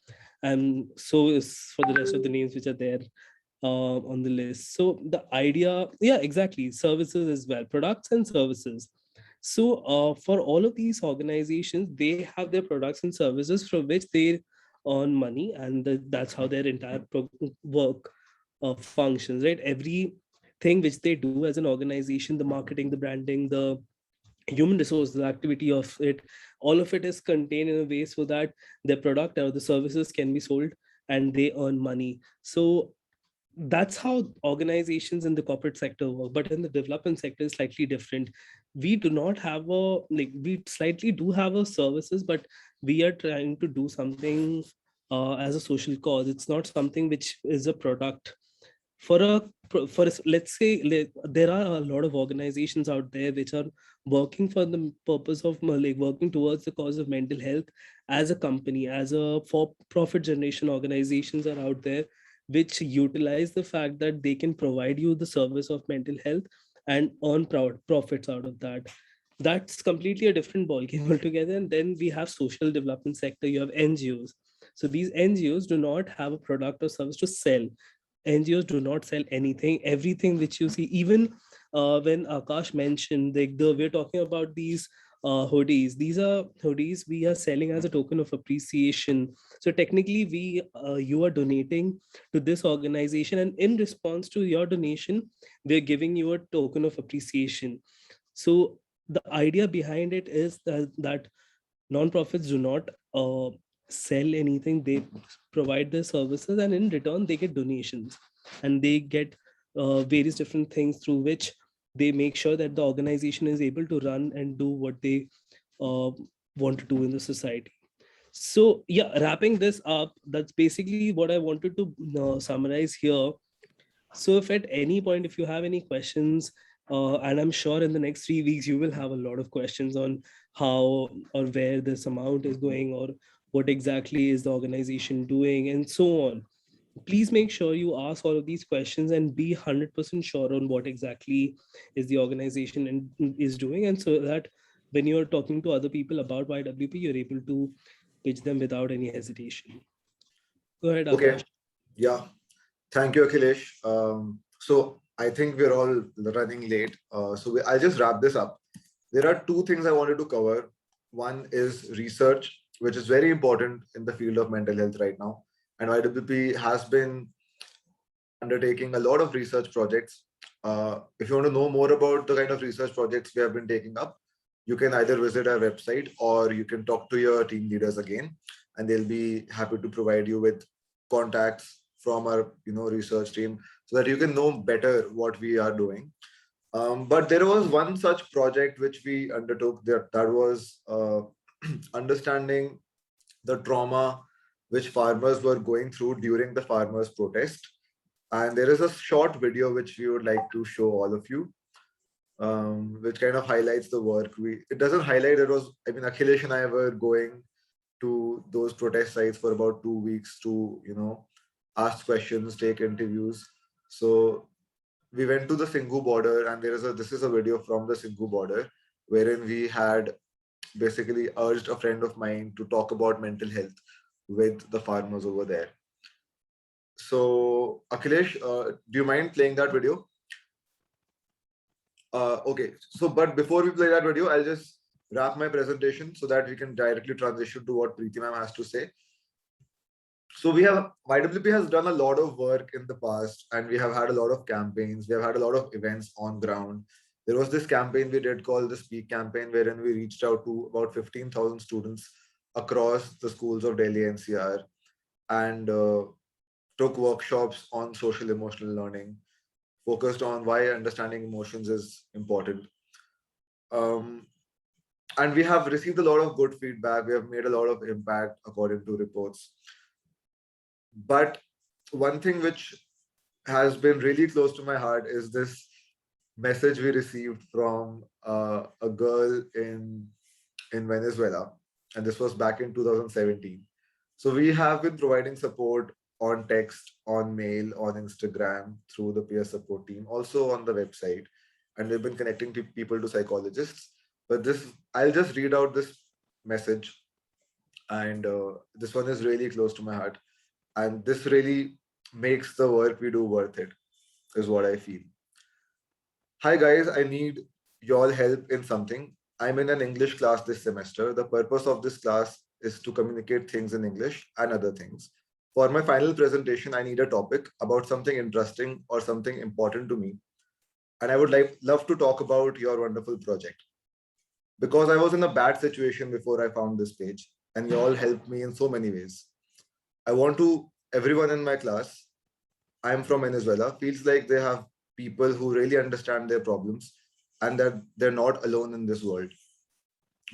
and so is for the rest of the names which are there on the list. So the idea, yeah, exactly, services as well, products and services. So for all of these organizations, they have their products and services from which they earn money, and that's how their entire work functions, right? Everything which they do as an organization, the marketing, the branding, the human resource, the activity of it, all of it is contained in a way so that their product or the services can be sold and they earn money. So that's how organizations in the corporate sector work. But in the development sector is slightly different. We do not have we slightly do have a services, but we are trying to do something as a social cause. It's not something which is a product. Let's say there are a lot of organizations out there which are working for the purpose of working towards the cause of mental health as a company, as a for-profit generation. Organizations are out there which utilize the fact that they can provide you the service of mental health and earn profits out of that. That's completely a different ballgame altogether. And then we have social development sector, you have NGOs. So these NGOs do not have a product or service to sell. NGOs do not sell anything. Everything which you see, even when Akash mentioned, we're talking about these hoodies. These are hoodies we are selling as a token of appreciation. So technically, you are donating to this organization, and in response to your donation, they're giving you a token of appreciation. So the idea behind it is that nonprofits do not sell anything. They provide their services, and in return they get donations, and they get various different things through which they make sure that the organization is able to run and do what they want to do in the society. So yeah, wrapping this up, that's basically what I wanted to summarize here. So if at any point, if you have any questions, and I'm sure in the next 3 weeks, you will have a lot of questions on how or where this amount is going, or what exactly is the organization doing, and so on. Please make sure you ask all of these questions and be 100% sure on what exactly is the organization and is doing. And so that when you're talking to other people about YWP, you're able to pitch them without any hesitation. Go ahead, Okay. Akash. Yeah. Thank you, Akhilesh. So I think we're all running late. I'll just wrap this up. There are two things I wanted to cover. One is research, which is very important in the field of mental health right now. And YWP has been undertaking a lot of research projects. If you want to know more about the kind of research projects we have been taking up, you can either visit our website or you can talk to your team leaders again, and they'll be happy to provide you with contacts from our research team so that you can know better what we are doing. But there was one such project which we undertook that was understanding the trauma which farmers were going through during the farmers' protest. And there is a short video which we would like to show all of you, which kind of highlights the work. It doesn't highlight, Akhilesh and I were going to those protest sites for about 2 weeks to, ask questions, take interviews. So we went to the Singhu border, and this is a video from the Singhu border, wherein we had basically urged a friend of mine to talk about mental health with the farmers over there. So Akhilesh, do you mind playing that video? Okay, so but before we play that video, I'll just wrap my presentation so that we can directly transition to what Preeti ma'am has to say. So YWP has done a lot of work in the past, and we have had a lot of campaigns. We have had a lot of events on ground. There was this campaign we did called the Speak campaign, wherein we reached out to about 15,000 students across the schools of Delhi NCR and took workshops on social emotional learning, focused on why understanding emotions is important. And we have received a lot of good feedback. We have made a lot of impact according to reports. But one thing which has been really close to my heart is this message we received from a girl in Venezuela. And this was back in 2017. So we have been providing support on text, on mail, on Instagram, through the peer support team, also on the website. And we've been connecting people to psychologists. But I'll just read out this message. And this one is really close to my heart. And this really makes the work we do worth it, is what I feel. Hi guys, I need your help in something. I'm in an English class this semester. The purpose of this class is to communicate things in English and other things. For my final presentation, I need a topic about something interesting or something important to me. And I would love to talk about your wonderful project. Because I was in a bad situation before I found this page, and you all helped me in so many ways. I want everyone in my class, I'm from Venezuela, feels like they have people who really understand their problems and that they're not alone in this world.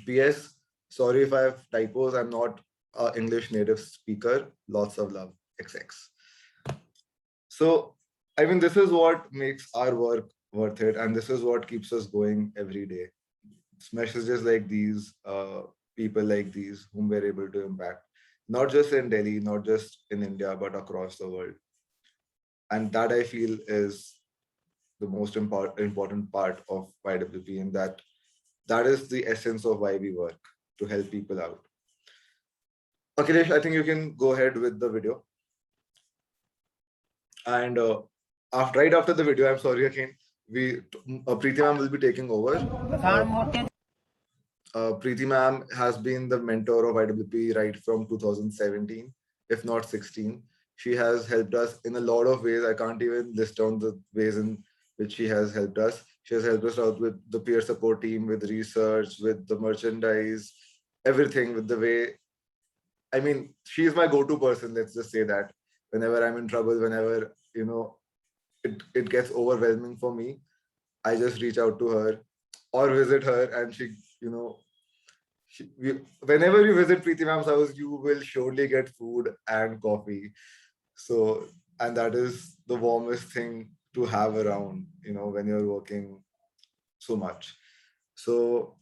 PS, sorry if I have typos, I'm not an English native speaker. Lots of love, XX. So, this is what makes our work worth it, and this is what keeps us going every day. It's messages like these, people like these, whom we're able to impact. Not just in Delhi, not just in India, but across the world. And that I feel is the most important part of YWP, and that is the essence of why we work, to help people out. Akhilesh, I think you can go ahead with the video. And right after the video, I'm sorry again, Preeti ma'am will be taking over. Preeti ma'am has been the mentor of IWP right from 2017, if not 16. She has helped us in a lot of ways. I can't even list down the ways in which she has helped us. She has helped us out with the peer support team, with research, with the merchandise, everything, with the way. I mean, she is my go-to person, let's just say that. Whenever I'm in trouble, whenever, you know, it gets overwhelming for me, I just reach out to her or visit her, and she, you know, whenever you visit Preeti ma'am's house, you will surely get food and coffee. So, and that is the warmest thing to have around, you know, when you're working so much. So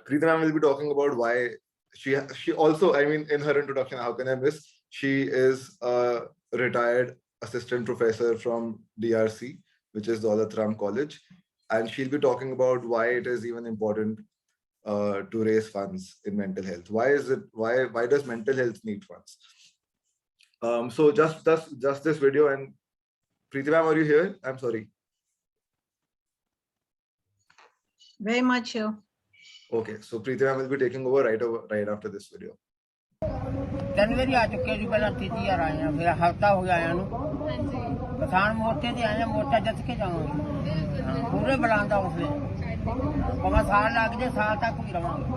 Preeti ma'am will be talking about why she also, I mean, in her introduction, how can I miss? She is a retired assistant professor from DRC, which is Daulat Ram College. And she'll be talking about why it is even important to raise funds in mental health. Why does mental health need funds? So just this video. And Preeti ma'am, are you here? I'm sorry. Very much here. Okay, so Preeti ma'am will be taking over right after this video. जनवरी आ चुके जी पहला तीसरी बार आए हैं फिर हफ्ता हो गया आया किसान मोर्चे से आए मोर्चा जत के जाऊंगे पूरे बुलांदा उसने मगर साल लग जाए साल तक भी रवांगे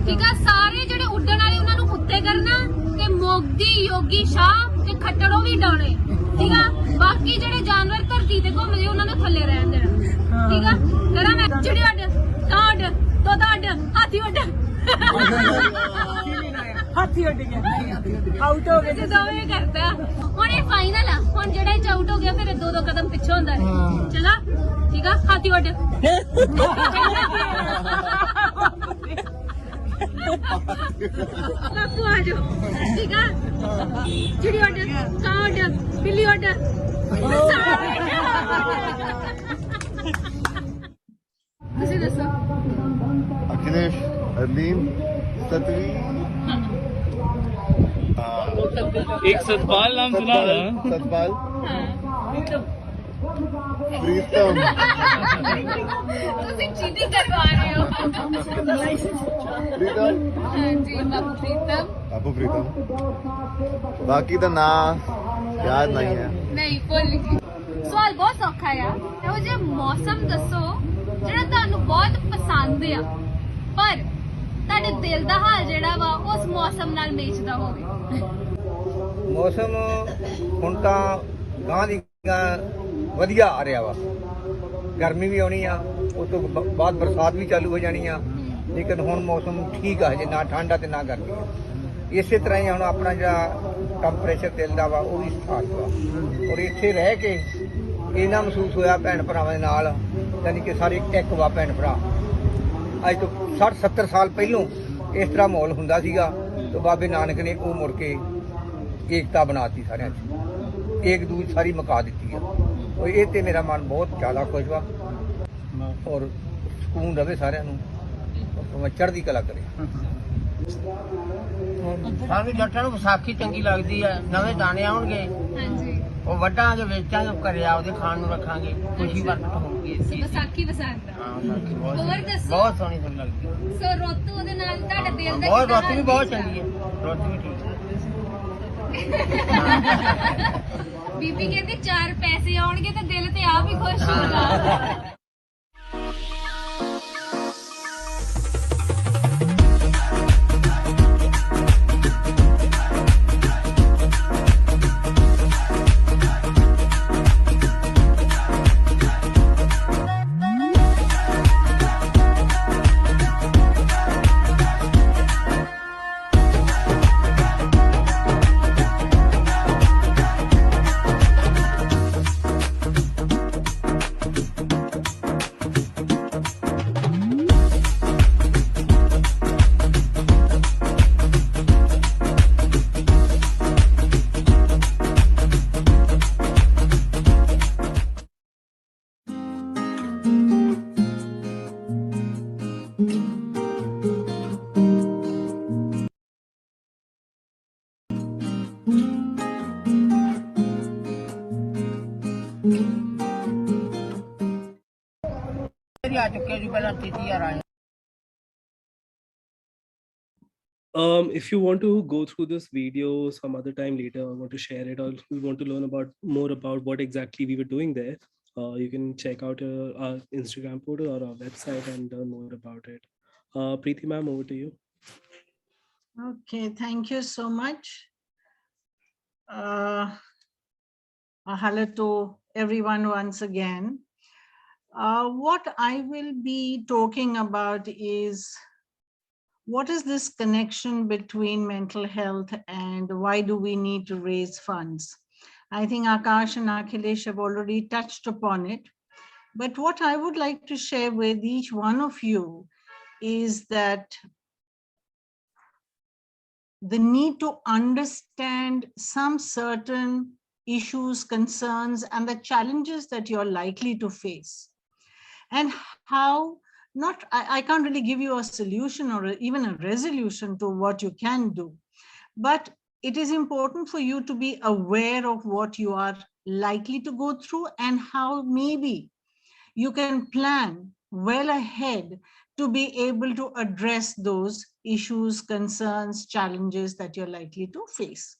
ठीक है सारे ਜਿਹੜੇ ਉੱਡਣ ਵਾਲੇ ਉਹਨਾਂ ਨੂੰ ਉੱਤੇ ਕਰਨਾ ਤੇ ਮੋਦੀ ਯੋਗੀ ਸ਼ਾਹ ਤੇ ਖੱਟੜੋਂ ਵੀ ਡਾਉਣੇ ਠੀਕ ਆ ਬਾਕੀ ਜਿਹੜੇ ਜਾਨਵਰ ਧਰਤੀ ਤੇ ਘੁੰਮਦੇ ਉਹਨਾਂ ਨੂੰ ਥੱਲੇ ਰਹਿਣ ਦੇਣਾ ਠੀਕ ਆ ਕਰਾਂ ਮੈਂ ਚਿੜੀ ਉੱਡ ਕਾਂਡ ਤੋਤਾ ਉੱਡ ਹਾਥੀ ਉੱਡ ਹਾਥੀ ਉੱਡ ਗਿਆ ਆਊਟ ਹੋ ਗਏ ਤੇ ਦੋਵੇਂ ਕਰਦਾ ਹੁਣ ਇਹ ਫਾਈਨਲ ਆ ਹੁਣ ਜਿਹੜਾ ਇਹ ਆਊਟ ਹੋ ਗਿਆ ਫਿਰ ਦੋ ਕਦਮ ਪਿੱਛੇ ਹੁੰਦਾ ਹੈ ਚਲਾ ਠੀਕ ਆ ਹਾਥੀ ਉੱਡ ਬਾਪੂ ਆ ਜਾਓ ਠੀਕ ਆ ਚਿੜੀ ਉੱਡ ਕਾਂ ਉੱਡ ਬਿੱਲੀ ਉੱਡ ਤੁਸੀਂ ਦੱਸੋ Akhilesh, Arleen, Satvi. एक सतपाल नाम सुना था सतपाल प्रीतम ਤੁਸੀਂ ਚੀटिंग करवा रहे हो प्रीतम जी बाबू प्रीतम बाकी का नाम याद नहीं है ਨਹੀਂ ਭੁੱਲ ਗਈ ਸਵਾਲ ਬਹੁਤ ਸੌਖਾ ਆ ਇਹੋ ਜਿਹਾ ਮੌਸਮ ਦੱਸੋ ਜਿਹੜਾ ਤੁਹਾਨੂੰ ਬਹੁਤ ਪਸੰਦ ਆ ਪਰ ਤੁਹਾਡੇ ਦਿਲ ਦਾ ਹਾਲ ਜਿਹੜਾ ਵਾ ਉਸ ਮੌਸਮ ਨਾਲ ਮੇਚਦਾ ਹੋਵੇ ਮੌਸਮ ਹੁਣ ਤਾਂ ਗਾਂ ਦੀ ਵਧੀਆ ਆ ਰਿਹਾ ਵਾ ਗਰਮੀ ਵੀ ਆਉਣੀ ਆ ਉਸ ਤੋਂ ਬਾਅਦ ਬਰਸਾਤ ਵੀ ਚਾਲੂ ਹੋ ਜਾਣੀ ਆ ਲੇਕਿਨ ਹੁਣ ਮੌਸਮ ਠੀਕ ਆ ਹਜੇ ਨਾ ਠੰਡਾ ਤੇ ਨਾ ਗਰਮੀ ਆ ਇਸੇ ਤਰ੍ਹਾਂ ਹੀ ਹੁਣ ਆਪਣਾ ਜਿਹੜਾ ਟੈਂਪਰੇਚਰ ਦਿਲ ਦਾ ਵਾ ਉਹ ਵੀ ਸਥਾਤ ਵਾ ਔਰ ਇੱਥੇ ਰਹਿ ਕੇ ਇਹਨਾਂ ਮਹਿਸੂਸ ਹੋਇਆ ਭੈਣ ਭਰਾਵਾਂ ਦੇ ਨਾਲ ਯਾਨੀ ਕਿ ਸਾਰੇ ਇੱਕ ਵਾ ਭੈਣ ਭਰਾ ਅੱਜ ਤੋਂ 60-70 ਸਾਲ ਪਹਿਲੋਂ ਇਸ ਤਰ੍ਹਾਂ ਮਾਹੌਲ ਹੁੰਦਾ ਸੀਗਾ ਤੇ ਬਾਬੇ ਨਾਨਕ ਨੇ ਉਹ ਮੁੜ ਕੇ ਏਕਤਾ ਬਣਾਤੀ ਸਾਰਿਆਂ 'ਚ ਇੱਕ ਦੂਜੀ ਸਾਰੀ ਮੁਕਾ ਦਿੱਤੀ ਆ ਉਹ ਇਹ ਤੇ ਮੇਰਾ ਮਨ ਬਹੁਤ ਜ਼ਿਆਦਾ ਖੁਸ਼ ਵਾ ਔਰ ਸਕੂਨ ਰਵੇ ਸਾਰਿਆਂ ਨੂੰ ਮੈਂ ਚੜ੍ਹਦੀ ਕਲਾ ਕਰੇ ਸਾਨੂੰ ਜੱਟਾਂ ਨੂੰ ਵਿਸਾਖੀ ਚੰਗੀ ਲੱਗਦੀ ਆ ਨਵੇਂ ਦਾਣੇ ਆਉਣਗੇ ਉਹ ਵੱਢਾਂਗੇ ਵੇਚਾਂਗੇ ਘਰੇ ਆਪਦੇ ਖਾਣ ਨੂੰ ਰੱਖਾਂਗੇ ਖੁਸ਼ੀ ਵਰਤ ਹੋਊਗੀ ਵਿਸਾਖੀ ਪਸੰਦ ਹੋਰ ਦੱਸੋ ਬਹੁਤ ਸੋਹਣੀ ਲੱਗਦੀ ਸੋ ਰੁੱਤ ਉਹਦੇ ਨਾਲ ਤੁਹਾਡਾ ਦਿਲ ਦਾ ਬਹੁਤ ਰੁੱਤ ਵੀ ਬਹੁਤ ਚੰਗੀ ਹੈ ਰੁੱਤ ਵੀ ਠੀਕ ਬੀਬੀ ਕਹਿੰਦੀ 4 ਪੈਸੇ ਆਉਣਗੇ ਤੇ ਦਿਲ ਤੇ ਆਪ ਹੀ ਖੁਸ਼ ਹੋਊਗਾ If you want to go through this video some other time later, or want to share it, or you want to learn about more about what exactly we were doing there, you can check out our Instagram portal or our website and learn more about it. Preeti ma'am, over to you. Okay, thank you so much. Hello to everyone once again. What I will be talking about is what is this connection between mental health and why do we need to raise funds? I think Akash and Akhilesh have already touched upon it. But what I would like to share with each one of you is that the need to understand some certain issues, concerns, and the challenges that you're likely to face. And how I can't really give you a solution or even a resolution to what you can do, but it is important for you to be aware of what you are likely to go through and how maybe you can plan well ahead to be able to address those issues, concerns, challenges that you're likely to face.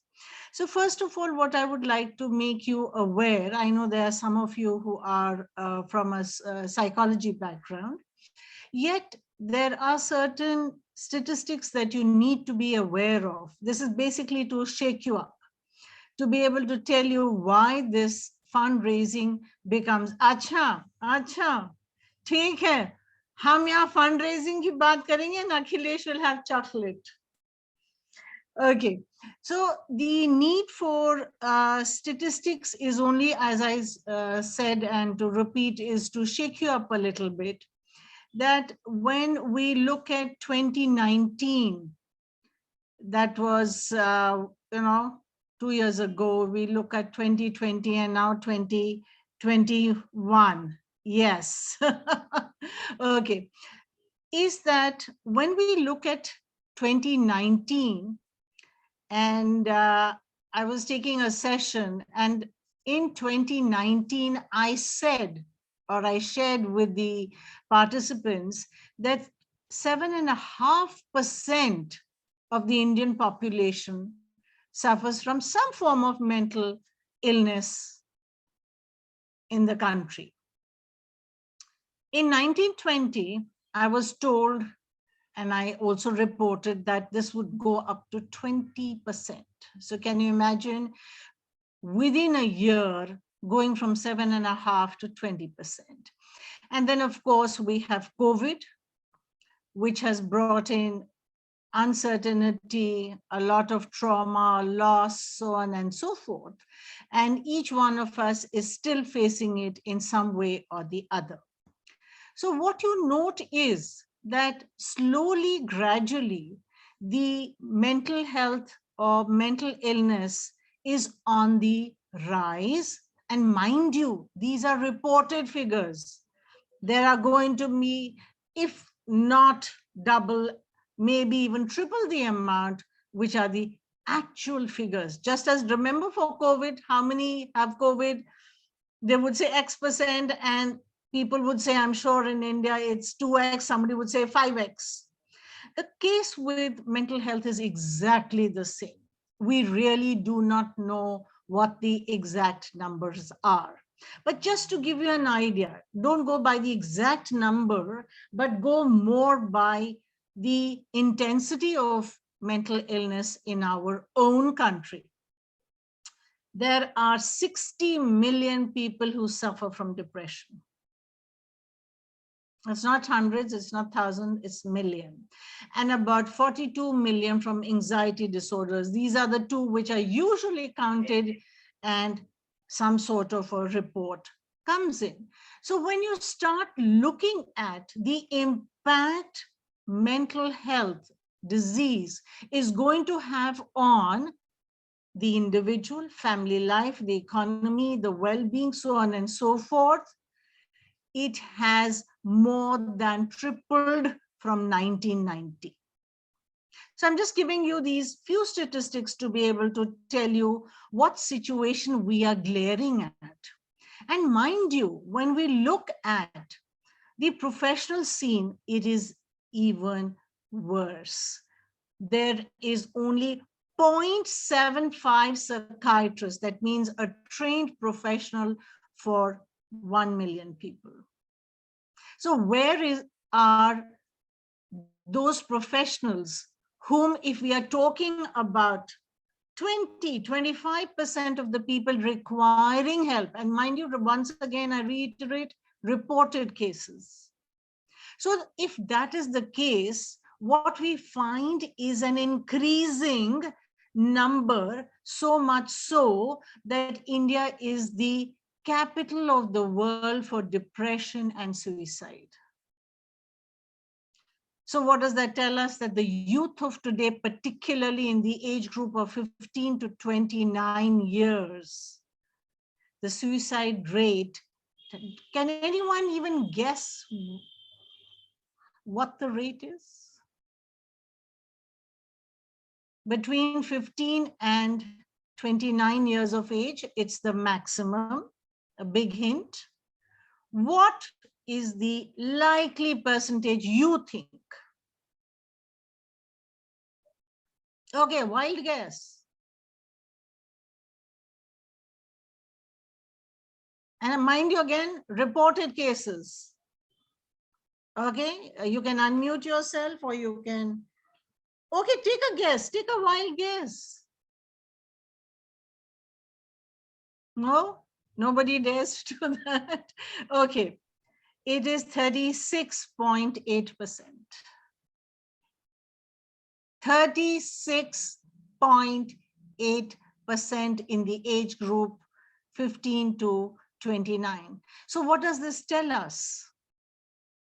So first of all, what I would like to make you aware, I know there are some of you who are from a psychology background, yet there are certain statistics that you need to be aware of. This is basically to shake you up, to be able to tell you why this fundraising becomes, अच्छा, ठीक है, हम यहाँ fundraising की बात करेंगे and Akhilesh will have chocolate. Okay, so the need for statistics is only, as I said, and to repeat, is to shake you up a little bit, that when we look at 2019, that was, 2 years ago, we look at 2020 and now 2021. Yes. Okay. Is that when we look at 2019, and I was taking a session, and in 2019, I said, or I shared with the participants that 7.5% of the Indian population suffers from some form of mental illness in the country. In 1920, I was told, and I also reported, that this would go up to 20%. So can you imagine, within a year, going from 7.5% to 20%. And then, of course, we have COVID, which has brought in uncertainty, a lot of trauma, loss, so on and so forth. And each one of us is still facing it in some way or the other. So what you note is that slowly, gradually, the mental health or mental illness is on the rise. And mind you, these are reported figures. There are going to be, if not double, maybe even triple the amount, which are the actual figures. Just as, remember for COVID, how many have COVID? They would say X%, and people would say, I'm sure in India it's 2X, somebody would say 5X. The case with mental health is exactly the same. We really do not know what the exact numbers are. But just to give you an idea, don't go by the exact number, but go more by the intensity of mental illness in our own country. There are 60 million people who suffer from depression. It's not hundreds, it's not thousands, it's million. And about 42 million from anxiety disorders. These are the two which are usually counted, and some sort of a report comes in. So when you start looking at the impact mental health disease is going to have on the individual, family life, the economy, the well-being, so on and so forth, it has more than tripled from 1990. So I'm just giving you these few statistics to be able to tell you what situation we are glaring at. And mind you, when we look at The professional scene, it is even worse. There is only 0.75 psychiatrists, that means a trained professional for 1 million people. So where are those professionals whom, if we are talking about 20-25% of the people requiring help, and mind you, once again, I reiterate, reported cases. So if that is the case, what we find is an increasing number, so much so that India is the capital of the world for depression and suicide. So what does that tell us? That the youth of today, particularly in the age group of 15 to 29 years, the suicide rate, can anyone even guess what the rate is? Between 15 and 29 years of age, it's the maximum, a big hint. What is the likely percentage you think? Okay, wild guess. And mind you, again, reported cases. Okay, you can unmute yourself, or you can, okay, take a guess, take a wild guess. No, nobody dares to do that. Okay, it is 36.8%. 36.8% in the age group 15 to 29. So what does this tell us?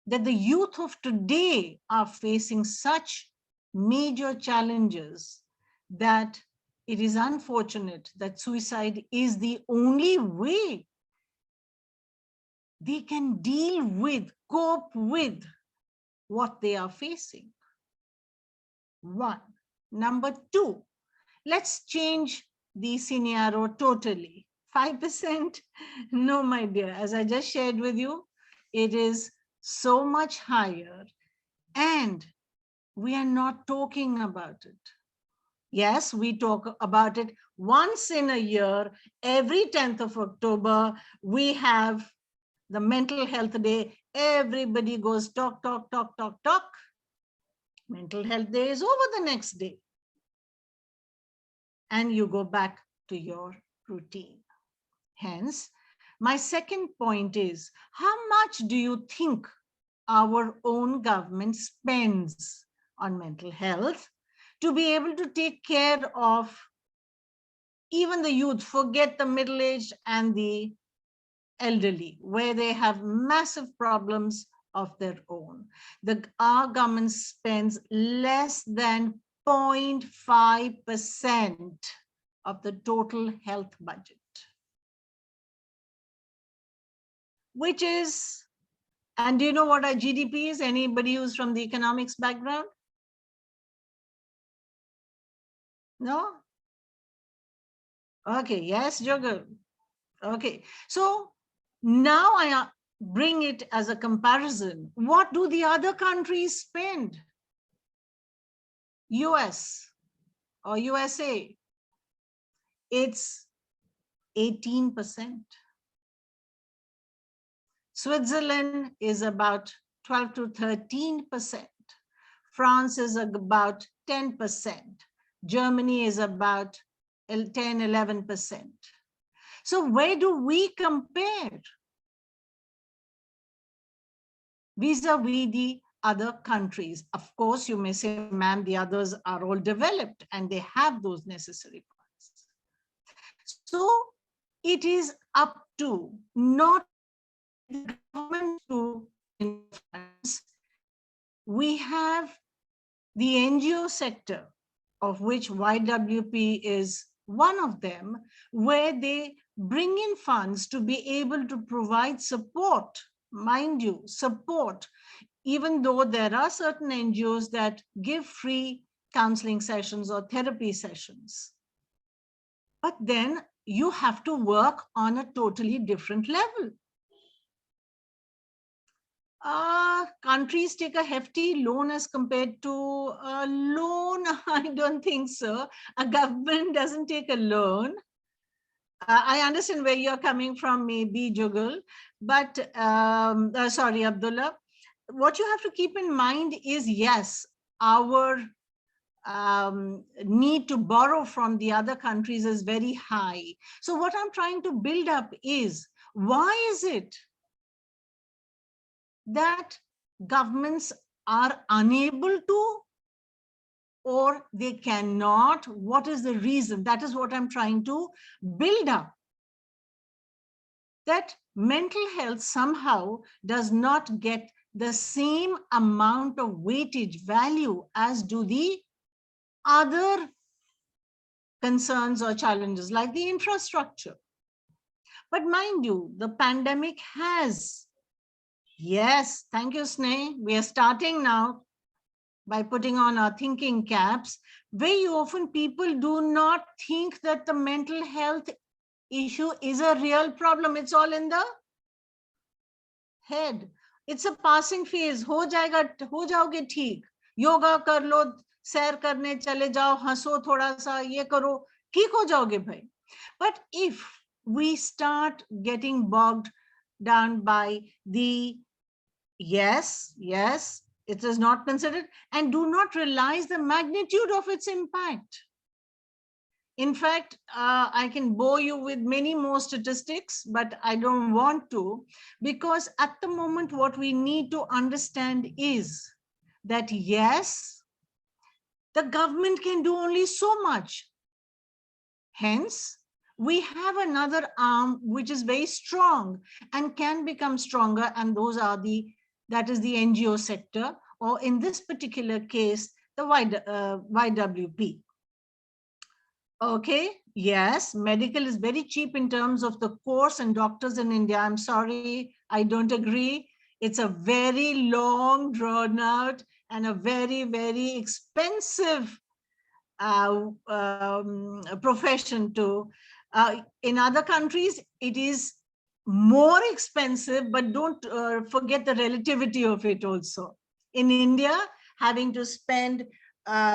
That the youth of today are facing such major challenges that it is unfortunate that suicide is the only way they can deal with, cope with what they are facing. One. Number two, let's change the scenario totally. 5%? No, my dear, as I just shared with you, it is so much higher, and we are not talking about it. Yes, we talk about it once in a year. Every 10th of October, we have the Mental Health Day. Everybody goes talk, talk, talk, talk, talk. Mental Health Day is over the next day. And you go back to your routine. Hence, my second point is, how much do you think our own government spends on mental health to be able to take care of even the youth, forget the middle-aged and the elderly, where they have massive problems of their own? Our government spends less than 0.5% of the total health budget, which is, and do you know what our GDP is? Anybody who's from the economics background? No? Okay, yes, Jogal. Okay, so now I bring it as a comparison. What do the other countries spend? US or USA, it's 18%. Switzerland is about 12 to 13%. France is about 10%. Germany is about 10, 11%. So where do we compare vis-a-vis the other countries? Of course, you may say, ma'am, the others are all developed and they have those necessary funds. So it is up to not the government to influence. We have the NGO sector, of which YWP is one of them, where they bring in funds to be able to provide support, mind you, support, even though there are certain NGOs that give free counseling sessions or therapy sessions. But then you have to work on a totally different level. countries take a hefty loan as compared to a loan? I don't think so. A government doesn't take a loan. I understand where you're coming from, maybe Jugal, but sorry, Abdullah. What you have to keep in mind is, yes, our need to borrow from the other countries is very high. So what I'm trying to build up is, why is it that governments are unable to, or they cannot? What is the reason? That is what I'm trying to build up. That mental health somehow does not get the same amount of weightage value as do the other concerns or challenges like the infrastructure. But mind you, the pandemic has, yes, thank you, Sneh. We are starting now by putting on our thinking caps. Very often people do not think that the mental health issue is a real problem. It's all in the head. It's a passing phase. हो जाओगे ठीक. योगा कर लो, सैर करने चले जाओ, हंसो थोड़ा सा, ये करो, ठीक हो जाओगे भाई. But if we start getting bogged down by the yes, it is not considered, and do not realize the magnitude of its impact. In fact, I can bore you with many more statistics, but I don't want to, because at the moment, what we need to understand is that, yes, the government can do only so much. Hence, we have another arm which is very strong and can become stronger, and that is the NGO sector, or in this particular case, the YWP. Okay, yes, medical is very cheap in terms of the course and doctors in India. I'm sorry, I don't agree. It's a very long, drawn out, and a very, very expensive profession too. In other countries, it is more expensive, but don't forget the relativity of it also. In India, having to spend,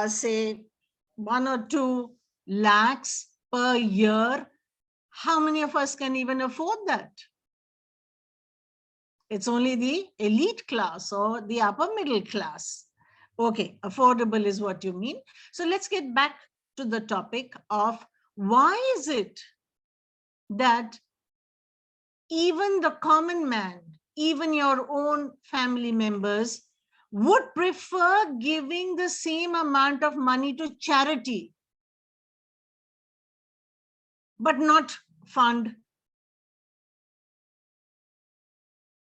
say, 1 or 2 lakhs per year, how many of us can even afford that? It's only the elite class or the upper middle class. Okay, affordable is what you mean. So let's get back to the topic of why is it that even the common man, even your own family members, would prefer giving the same amount of money to charity, but not fund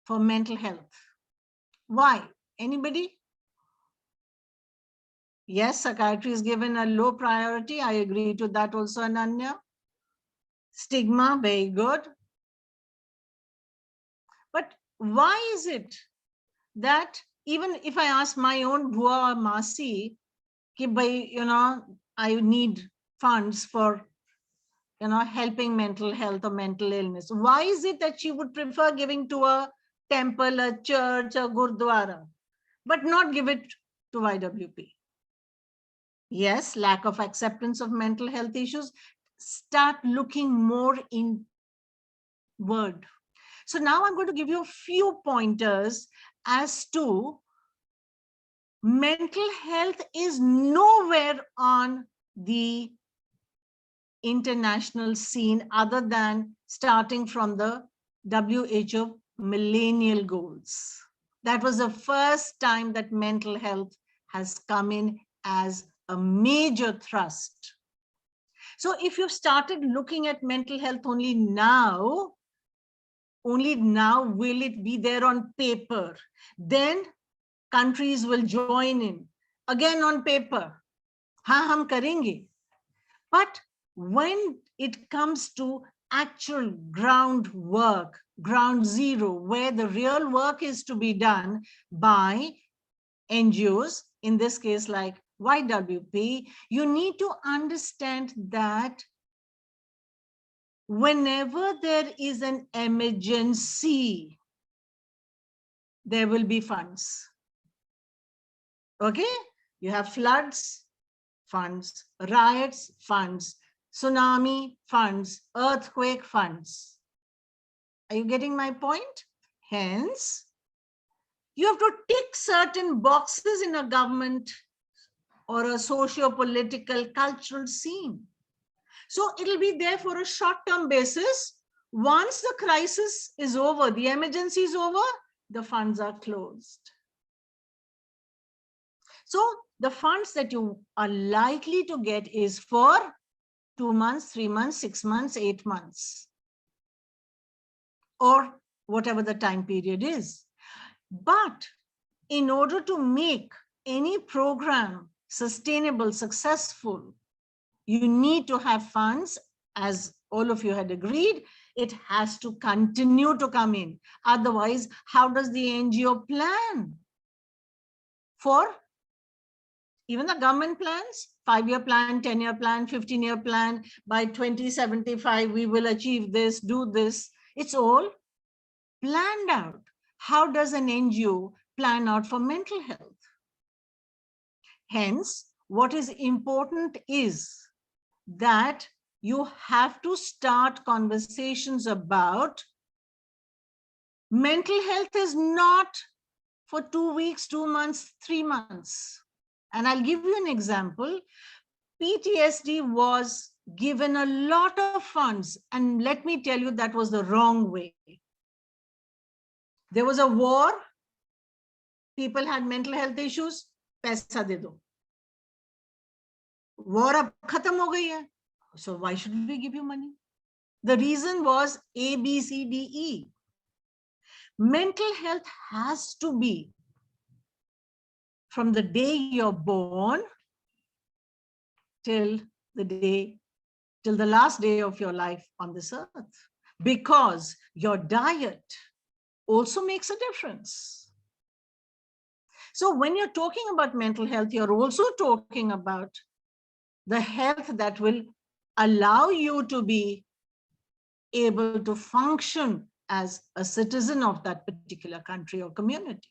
for mental health? Why? Anybody? Yes, psychiatry is given a low priority. I agree to that also, Ananya. Stigma, very good. But why is it that even if I ask my own Bua or Masi, I need funds for helping mental health or mental illness, why is it that she would prefer giving to a temple, a church, a gurdwara, but not give it to YWP? Yes, lack of acceptance of mental health issues. Start looking more inward. So now I'm going to give you a few pointers as to mental health is nowhere on the international scene other than starting from the WHO millennial goals. That was the first time that mental health has come in as a major thrust. So if you've started looking at mental health only now will it be there on paper. Then countries will join in again on paper. Ha, hum karenge. But when it comes to actual groundwork, ground zero, where the real work is to be done by NGOs, in this case like YWP, you need to understand that whenever there is an emergency, there will be funds. Okay? You have floods, funds, riots, funds, tsunami, funds, earthquake, funds. Are you getting my point? Hence, you have to tick certain boxes in a government or a socio-political cultural scene. So it'll be there for a short-term basis. Once the crisis is over, the emergency is over, the funds are closed. So the funds that you are likely to get is for 2 months, 3 months, 6 months, 8 months, or whatever the time period is. But in order to make any program sustainable, successful, you need to have funds, as all of you had agreed. It has to continue to come in. Otherwise, how does the NGO plan for even the government plans? 5-year plan, 10-year plan, 15-year plan, by 2075, we will achieve this, do this. It's all planned out. How does an NGO plan out for mental health? Hence, what is important is that you have to start conversations about mental health is not for 2 weeks, 2 months, 3 months. And I'll give you an example. PTSD was given a lot of funds, and let me tell you, that was the wrong way. There was a war, people had mental health issues, paisa de do. War ab khatam ho gayi hai, so why should we give you money? The reason was A, B, C, D, E. Mental health has to be from the day you're born till the last day of your life on this earth, because your diet also makes a difference. So when you're talking about mental health, you're also talking about the health that will allow you to be able to function as a citizen of that particular country or community.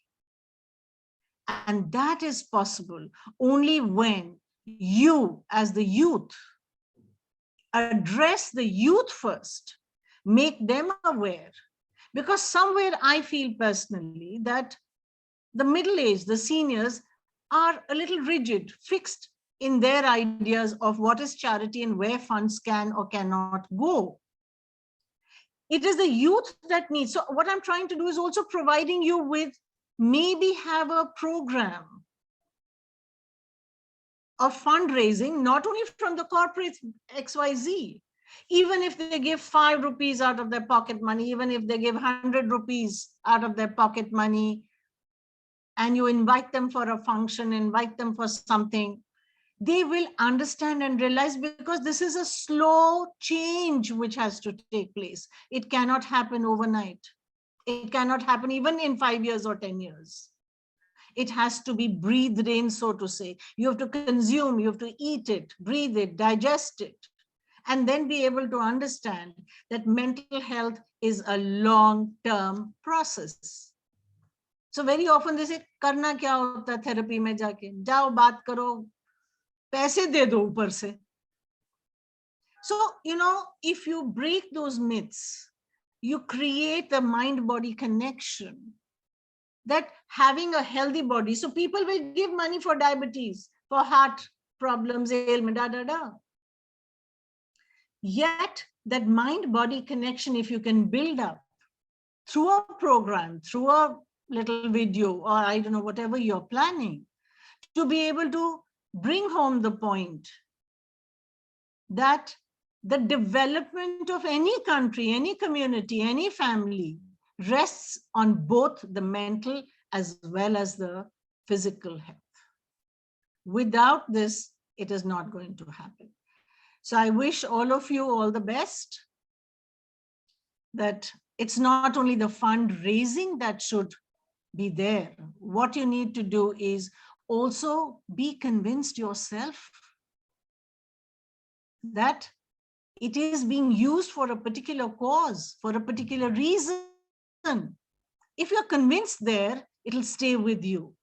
And that is possible only when you, as the youth, address the youth first, make them aware. Because somewhere I feel personally that the middle-aged, the seniors, are a little rigid, fixed in their ideas of what is charity and where funds can or cannot go. It is the youth that needs. So what I'm trying to do is also providing you with, maybe have a program of fundraising, not only from the corporate XYZ, even if they give 5 rupees out of their pocket money, even if they give 100 rupees out of their pocket money, and you invite them for a function, invite them for something, they will understand and realize, because this is a slow change which has to take place. It cannot happen overnight. It cannot happen even in 5 years or 10 years. It has to be breathed in, so to say. You have to consume, you have to eat it, breathe it, digest it, and then be able to understand that mental health is a long-term process. So very often they say, karna kya hota hai therapy mein jaake? Jao baat karo, paise de do upar se. So, if you break those myths, you create a mind-body connection, that having a healthy body, so people will give money for diabetes, for heart problems, ailment, Yet that mind-body connection, if you can build up through a program, through a little video, or I don't know, whatever you're planning, to be able to bring home the point that the development of any country, any community, any family rests on both the mental as well as the physical health. Without this, it is not going to happen. So I wish all of you all the best, that it's not only the fundraising that should be there. What you need to do is also be convinced yourself that it is being used for a particular cause, for a particular reason. If you're convinced there, it'll stay with you.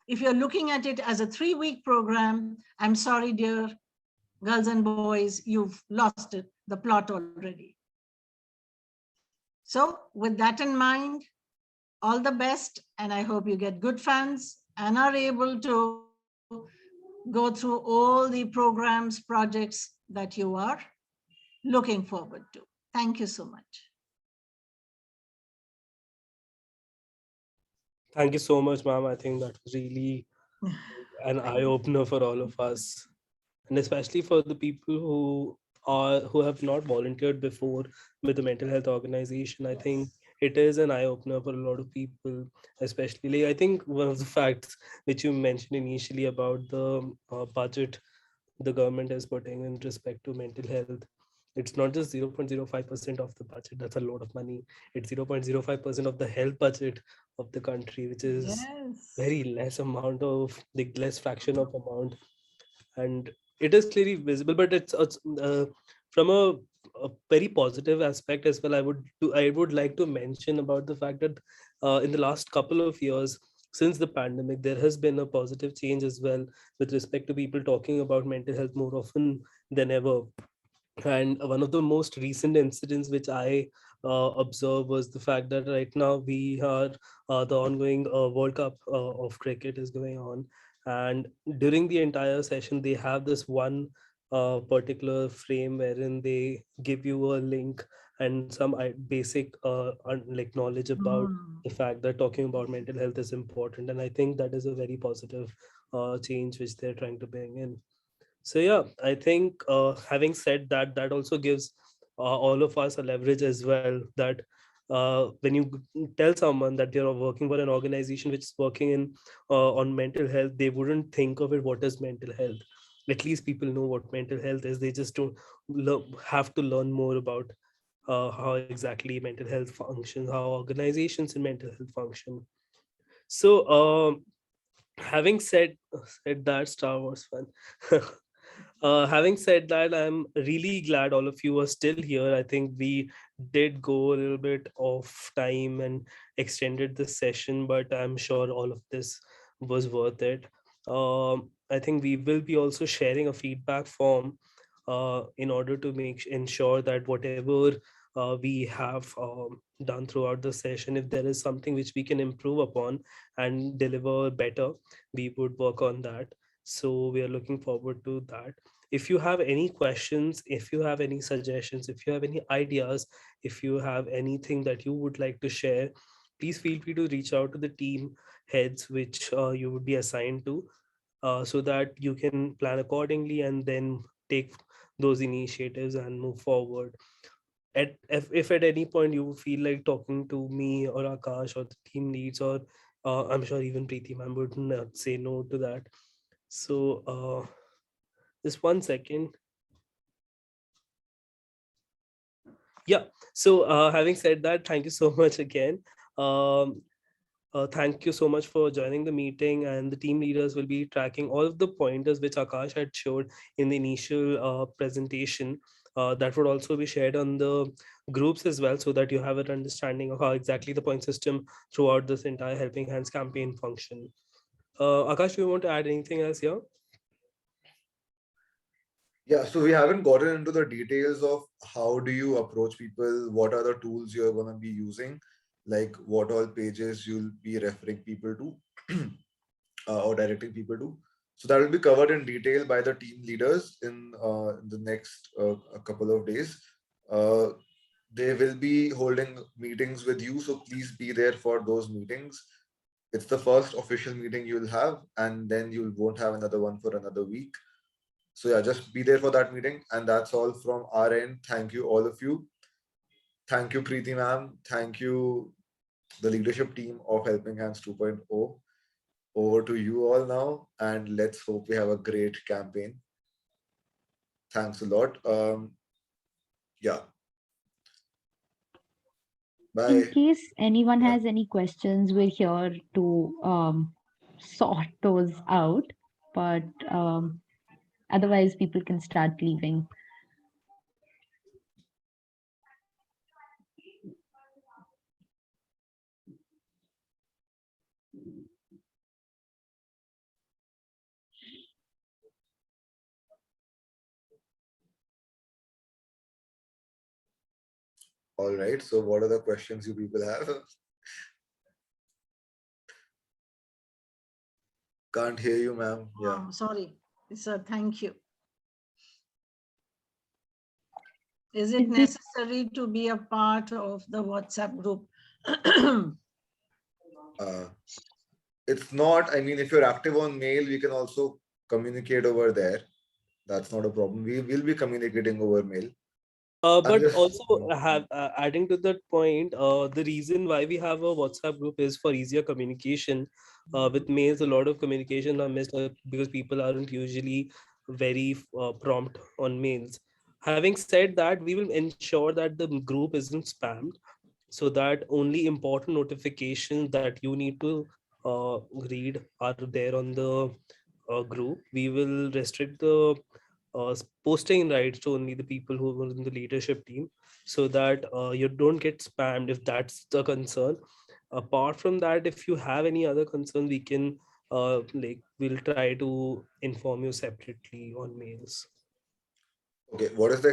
If you're looking at it as a 3-week program, I'm sorry, dear girls and boys, you've lost it, the plot already. So with that in mind, all the best, and I hope you get good funds and are able to go through all the programs, projects that you are looking forward to. Thank you so much. Thank you so much, ma'am. I think that was really an eye-opener for all of us, and especially for the people who have not volunteered before with the mental health organization. I think it is an eye-opener for a lot of people, especially like, I think one of the facts which you mentioned initially about the budget the government is putting in respect to mental health. It's not just 0.05% of the budget. That's a lot of money. It's 0.05% of the health budget of the country, which is very less amount of the less fraction of amount, and it is clearly visible. But it's from a very positive aspect as well. I would like to mention about the fact that in the last couple of years, since the pandemic, there has been a positive change as well with respect to people talking about mental health more often than ever. And one of the most recent incidents which I observed was the fact that right now we are the ongoing World Cup of cricket is going on, and during the entire session they have this one particular frame wherein they give you a link and some basic like knowledge about the fact that talking about mental health is important, and I think that is a very positive change which they're trying to bring in. So yeah, I think having said that, that also gives all of us a leverage as well, that when you tell someone that you're working for an organization which is working in on mental health, they wouldn't think of it, what is mental health? At least people know what mental health is. They just don't have to learn more about how exactly mental health functions, how organizations in mental health function. So having said that, Star Wars fan. Having said that, I'm really glad all of you are still here. I think we did go a little bit off time and extended the session, but I'm sure all of this was worth it. I think we will be also sharing a feedback form in order to ensure that whatever we have done throughout the session, if there is something which we can improve upon and deliver better, we would work on that. So we are looking forward to that. If you have any questions, if you have any suggestions, if you have any ideas, if you have anything that you would like to share, please feel free to reach out to the team heads which you would be assigned to, so that you can plan accordingly and then take those initiatives and move forward. If at any point you feel like talking to me or Akash or the team leads, or I'm sure even Preeti ma'am would not say no to that. So just 1 second. Yeah, so having said that, thank you so much again. Thank you so much for joining the meeting, and the team leaders will be tracking all of the pointers which Akash had showed in the initial presentation. That would also be shared on the groups as well, so that you have an understanding of how exactly the point system throughout this entire Helping Hands campaign function. Akash, do you want to add anything else here? Yeah, so we haven't gotten into the details of how do you approach people, what are the tools you're going to be using, like what all pages you'll be referring people to or directing people to. So that will be covered in detail by the team leaders in the next a couple of days. They will be holding meetings with you, so please be there for those meetings. It's the first official meeting you'll have, and then you won't have another one for another week. So yeah, just be there for that meeting. And that's all from our end. Thank you, all of you. Thank you, Preeti ma'am. Thank you, the leadership team of Helping Hands 2.0. Over to you all now, and let's hope we have a great campaign. Thanks a lot. Yeah. Bye. In case anyone has any questions, we're here to sort those out. But otherwise, people can start leaving. All right. So what are the questions you people have? Can't hear you, ma'am. Yeah. Oh, sorry, sir. Thank you. Is it necessary to be a part of the WhatsApp group? It's not. I mean, if you're active on mail, we can also communicate over there. That's not a problem. We will be communicating over mail. But also adding to that point, the reason why we have a WhatsApp group is for easier communication. With mails, a lot of communication are missed because people aren't usually very prompt on mails. Having said that, we will ensure that the group isn't spammed, so that only important notifications that you need to read are there on the group. We will restrict the posting rights to only the people who were in the leadership team, so that you don't get spammed if that's the concern. Apart from that, if you have any other concern, we can we'll try to inform you separately on mails. Okay, what is the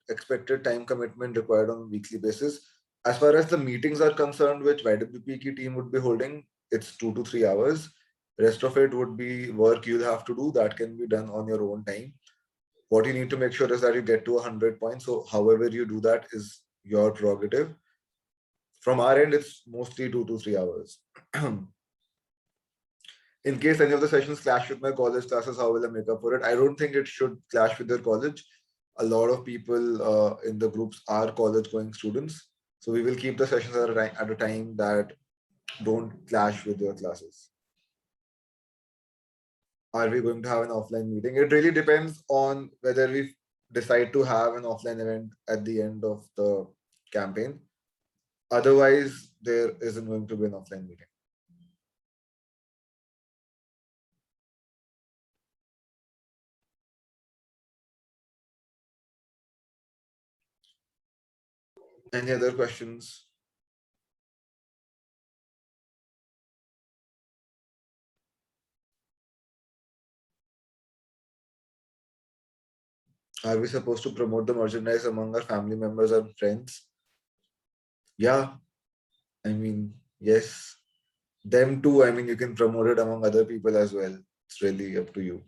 expected time commitment required on a weekly basis? As far as the meetings are concerned, which YWP ki team would be holding, it's 2 to 3 hours. Rest of it would be work you'll have to do that can be done on your own time. What you need to make sure is that you get to 100 points. So however you do that is your prerogative. From our end, it's mostly 2 to 3 hours. In case any of the sessions clash with my college classes, how will I make up for it? I don't think it should clash with your college. A lot of people in the groups are college going students. So we will keep the sessions at a time that don't clash with your classes. Are we going to have an offline meeting? It really depends on whether we decide to have an offline event at the end of the campaign. Otherwise, there isn't going to be an offline meeting. Any other questions? Are we supposed to promote the merchandise among our family members and friends? Yeah, I mean, yes. Them too, I mean, you can promote it among other people as well. It's really up to you.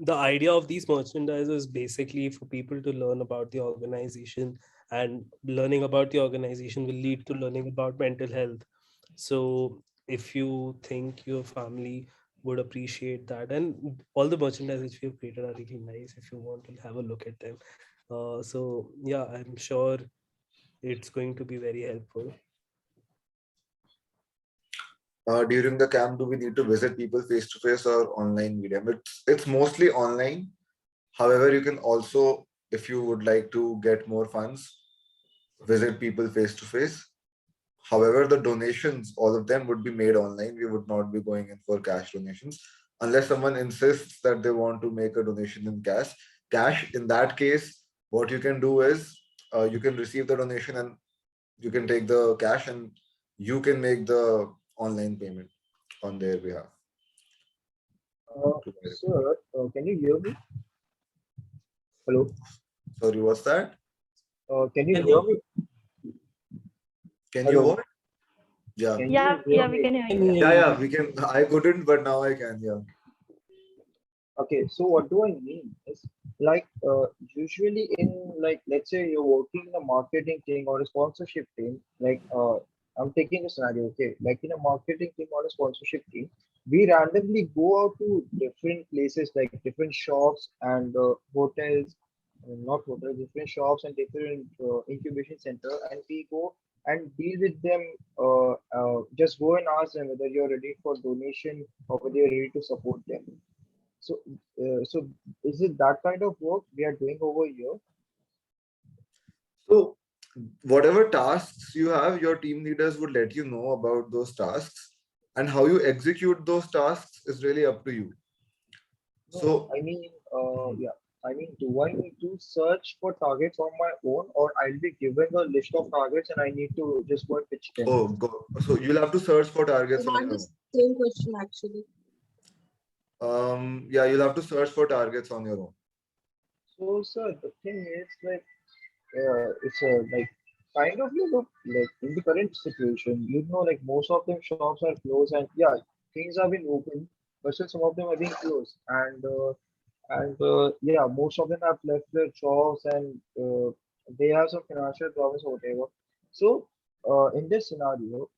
The idea of these merchandise is basically for people to learn about the organization, and learning about the organization will lead to learning about mental health. So if you think your family would appreciate that, and all the merchandise which we have created are really nice, if you want to have a look at them. So yeah, I'm sure it's going to be very helpful. During the camp, do we need to visit people face to face or online medium? It's mostly online. However, you can also, if you would like to get more funds, visit people face to face. However, the donations, all of them would be made online. We would not be going in for cash donations unless someone insists that they want to make a donation in cash. In that case, what you can do is you can receive the donation and you can take the cash and you can make the online payment on their behalf. Sir, can you hear me? Hello? Sorry, what's that? Can you hear me? Can you what? Yeah. Yeah, we can hear you. Yeah, we can. I couldn't, but now I can. Yeah. Okay, so what do I mean is like usually in like let's say you're working in a marketing team or a sponsorship team, like I'm taking a scenario, okay, like in a marketing team or a sponsorship team, we randomly go out to different places like different shops and hotels, not hotels, different shops and different incubation center, and we go and deal with them. Just go and ask them whether you're ready for donation or whether you're ready to support them. So, so is it that kind of work we are doing over here? So, whatever tasks you have, your team leaders would let you know about those tasks, and how you execute those tasks is really up to you. No, So, I mean, yeah, I mean, do I need to search for targets on my own, or I'll be given a list of targets and I need to just go and pitch them? so you'll have to search for targets on I your have own. the same question actually. Yeah, you'll have to search for targets on your own. So, sir, the thing is like, it's like kind of like in the current situation, like most of them shops are closed, and yeah, things have been open, but still some of them are being closed, and yeah, most of them have left their jobs, and they have some financial problems or whatever. So in this scenario,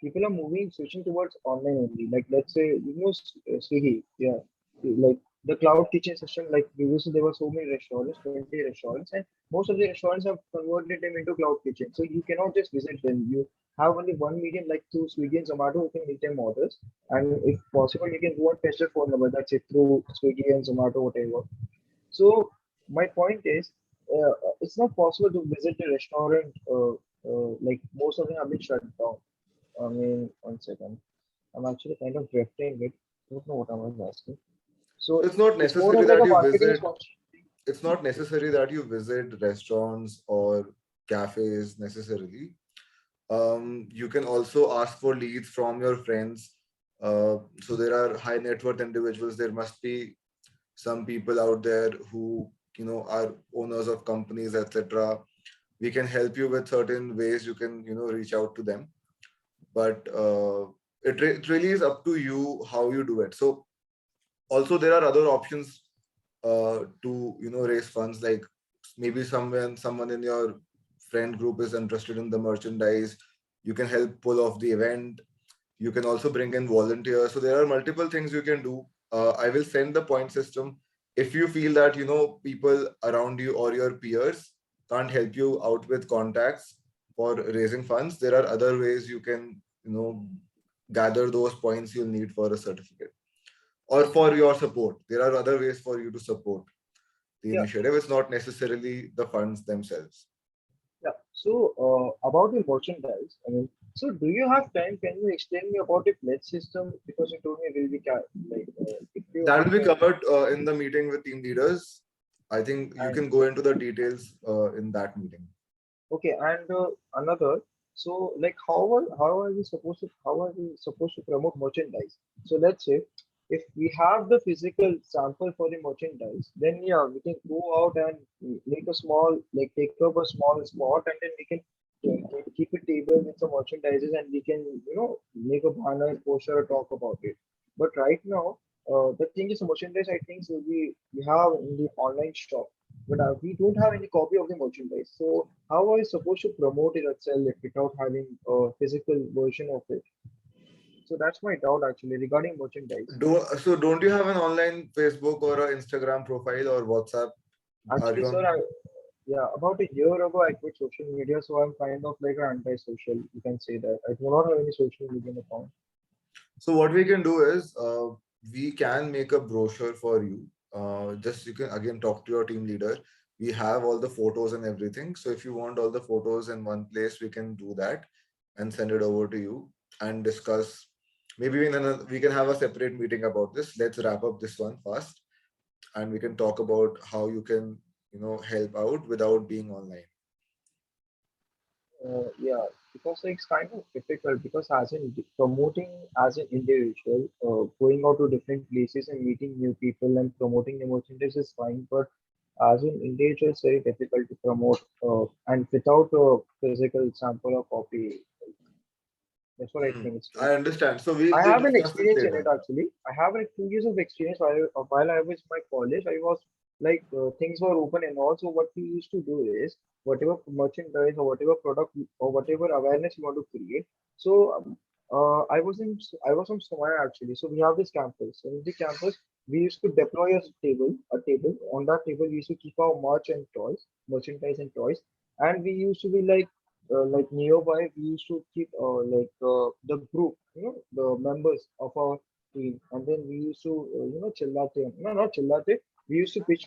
people are switching towards online only. Like let's say, Swiggy, yeah, like the cloud kitchen system. Like previously, there were so many restaurants, 20 restaurants, and most of the restaurants have converted them into cloud kitchen. So you cannot just visit them. You have only one medium, like through Swiggy and Zomato, you can make them orders, and if possible, you can go and test your phone number. That's it through Swiggy and Zomato, whatever. So my point is, it's not possible to visit a restaurant. Like most of them have been shut down. I mean, one second. I'm actually kind of drifting it. Don't know what I was asking. So It's not it's more necessary of like that a you marketing visit. response. It's not necessary that you visit restaurants or cafes necessarily. You can also ask for leads from your friends. So there are high net worth individuals. There must be some people out there who are owners of companies, etc. We can help you with certain ways. You can reach out to them, but it really is up to you how you do it. So also there are other options to raise funds, like maybe someone in your friend group is interested in the merchandise. You can help pull off the event. You can also bring in volunteers. So there are multiple things you can do. I will send the point system. If you feel that people around you or your peers can't help you out with contacts for raising funds, there are other ways you can gather those points you'll need for a certificate or for your support. There are other ways for you to support the Yeah, initiative. It's not necessarily the funds themselves. yeah. So about the merchandise, I mean, so do you have time? Can you explain me about the pledge system? Because you told me will be like if you That have will be time. covered in the meeting with team leaders. I think you And can go into the details in that meeting. okay, and another. So like how are we supposed to promote merchandise? So let's say if we have the physical sample for the merchandise, then yeah, we can go out and make a small, like take up a small spot, and then we can keep a table with some merchandises, and we can make a banner, poster, or talk about it. But right now, the thing is, merchandise I think so we have in the online shop, but we don't have any copy of the merchandise. So how are we supposed to promote it itself without having a physical version of it? So that's my doubt actually regarding merchandise. Don't you have an online Facebook or an Instagram profile or WhatsApp? Are Actually, you sir, on? yeah, about a year ago I quit social media, so I'm kind of like an anti-social. You can say that I do not have any social media account. So what we can do is we can make a brochure for you. Just you can again talk to your team leader. We have all the photos and everything. So if you want all the photos in one place, we can do that and send it over to you and discuss. Maybe we can have a separate meeting about this. Let's wrap up this one fast, and we can talk about how you can help out without being online. Yeah, because it's kind of difficult because as in promoting as an individual, going out to different places and meeting new people and promoting the merchandise is fine, but as an individual, it's very difficult to promote and without a physical sample or copy. That's what I think. It's I understand. So we'll I have an discuss this experience in later. it actually. I have like 2 years of experience while I was in my college. I was like things were open, and also what we used to do is whatever merchandise or whatever product or whatever awareness you want to create. So I was from Somaya actually. So we have this campus. So in the campus we used to deploy a table. On that table we used to keep our merchandise and toys, and we used to be like nearby, we used to keep the group, the members of our team, and then we used to chillate, no, not chillate. We used to pitch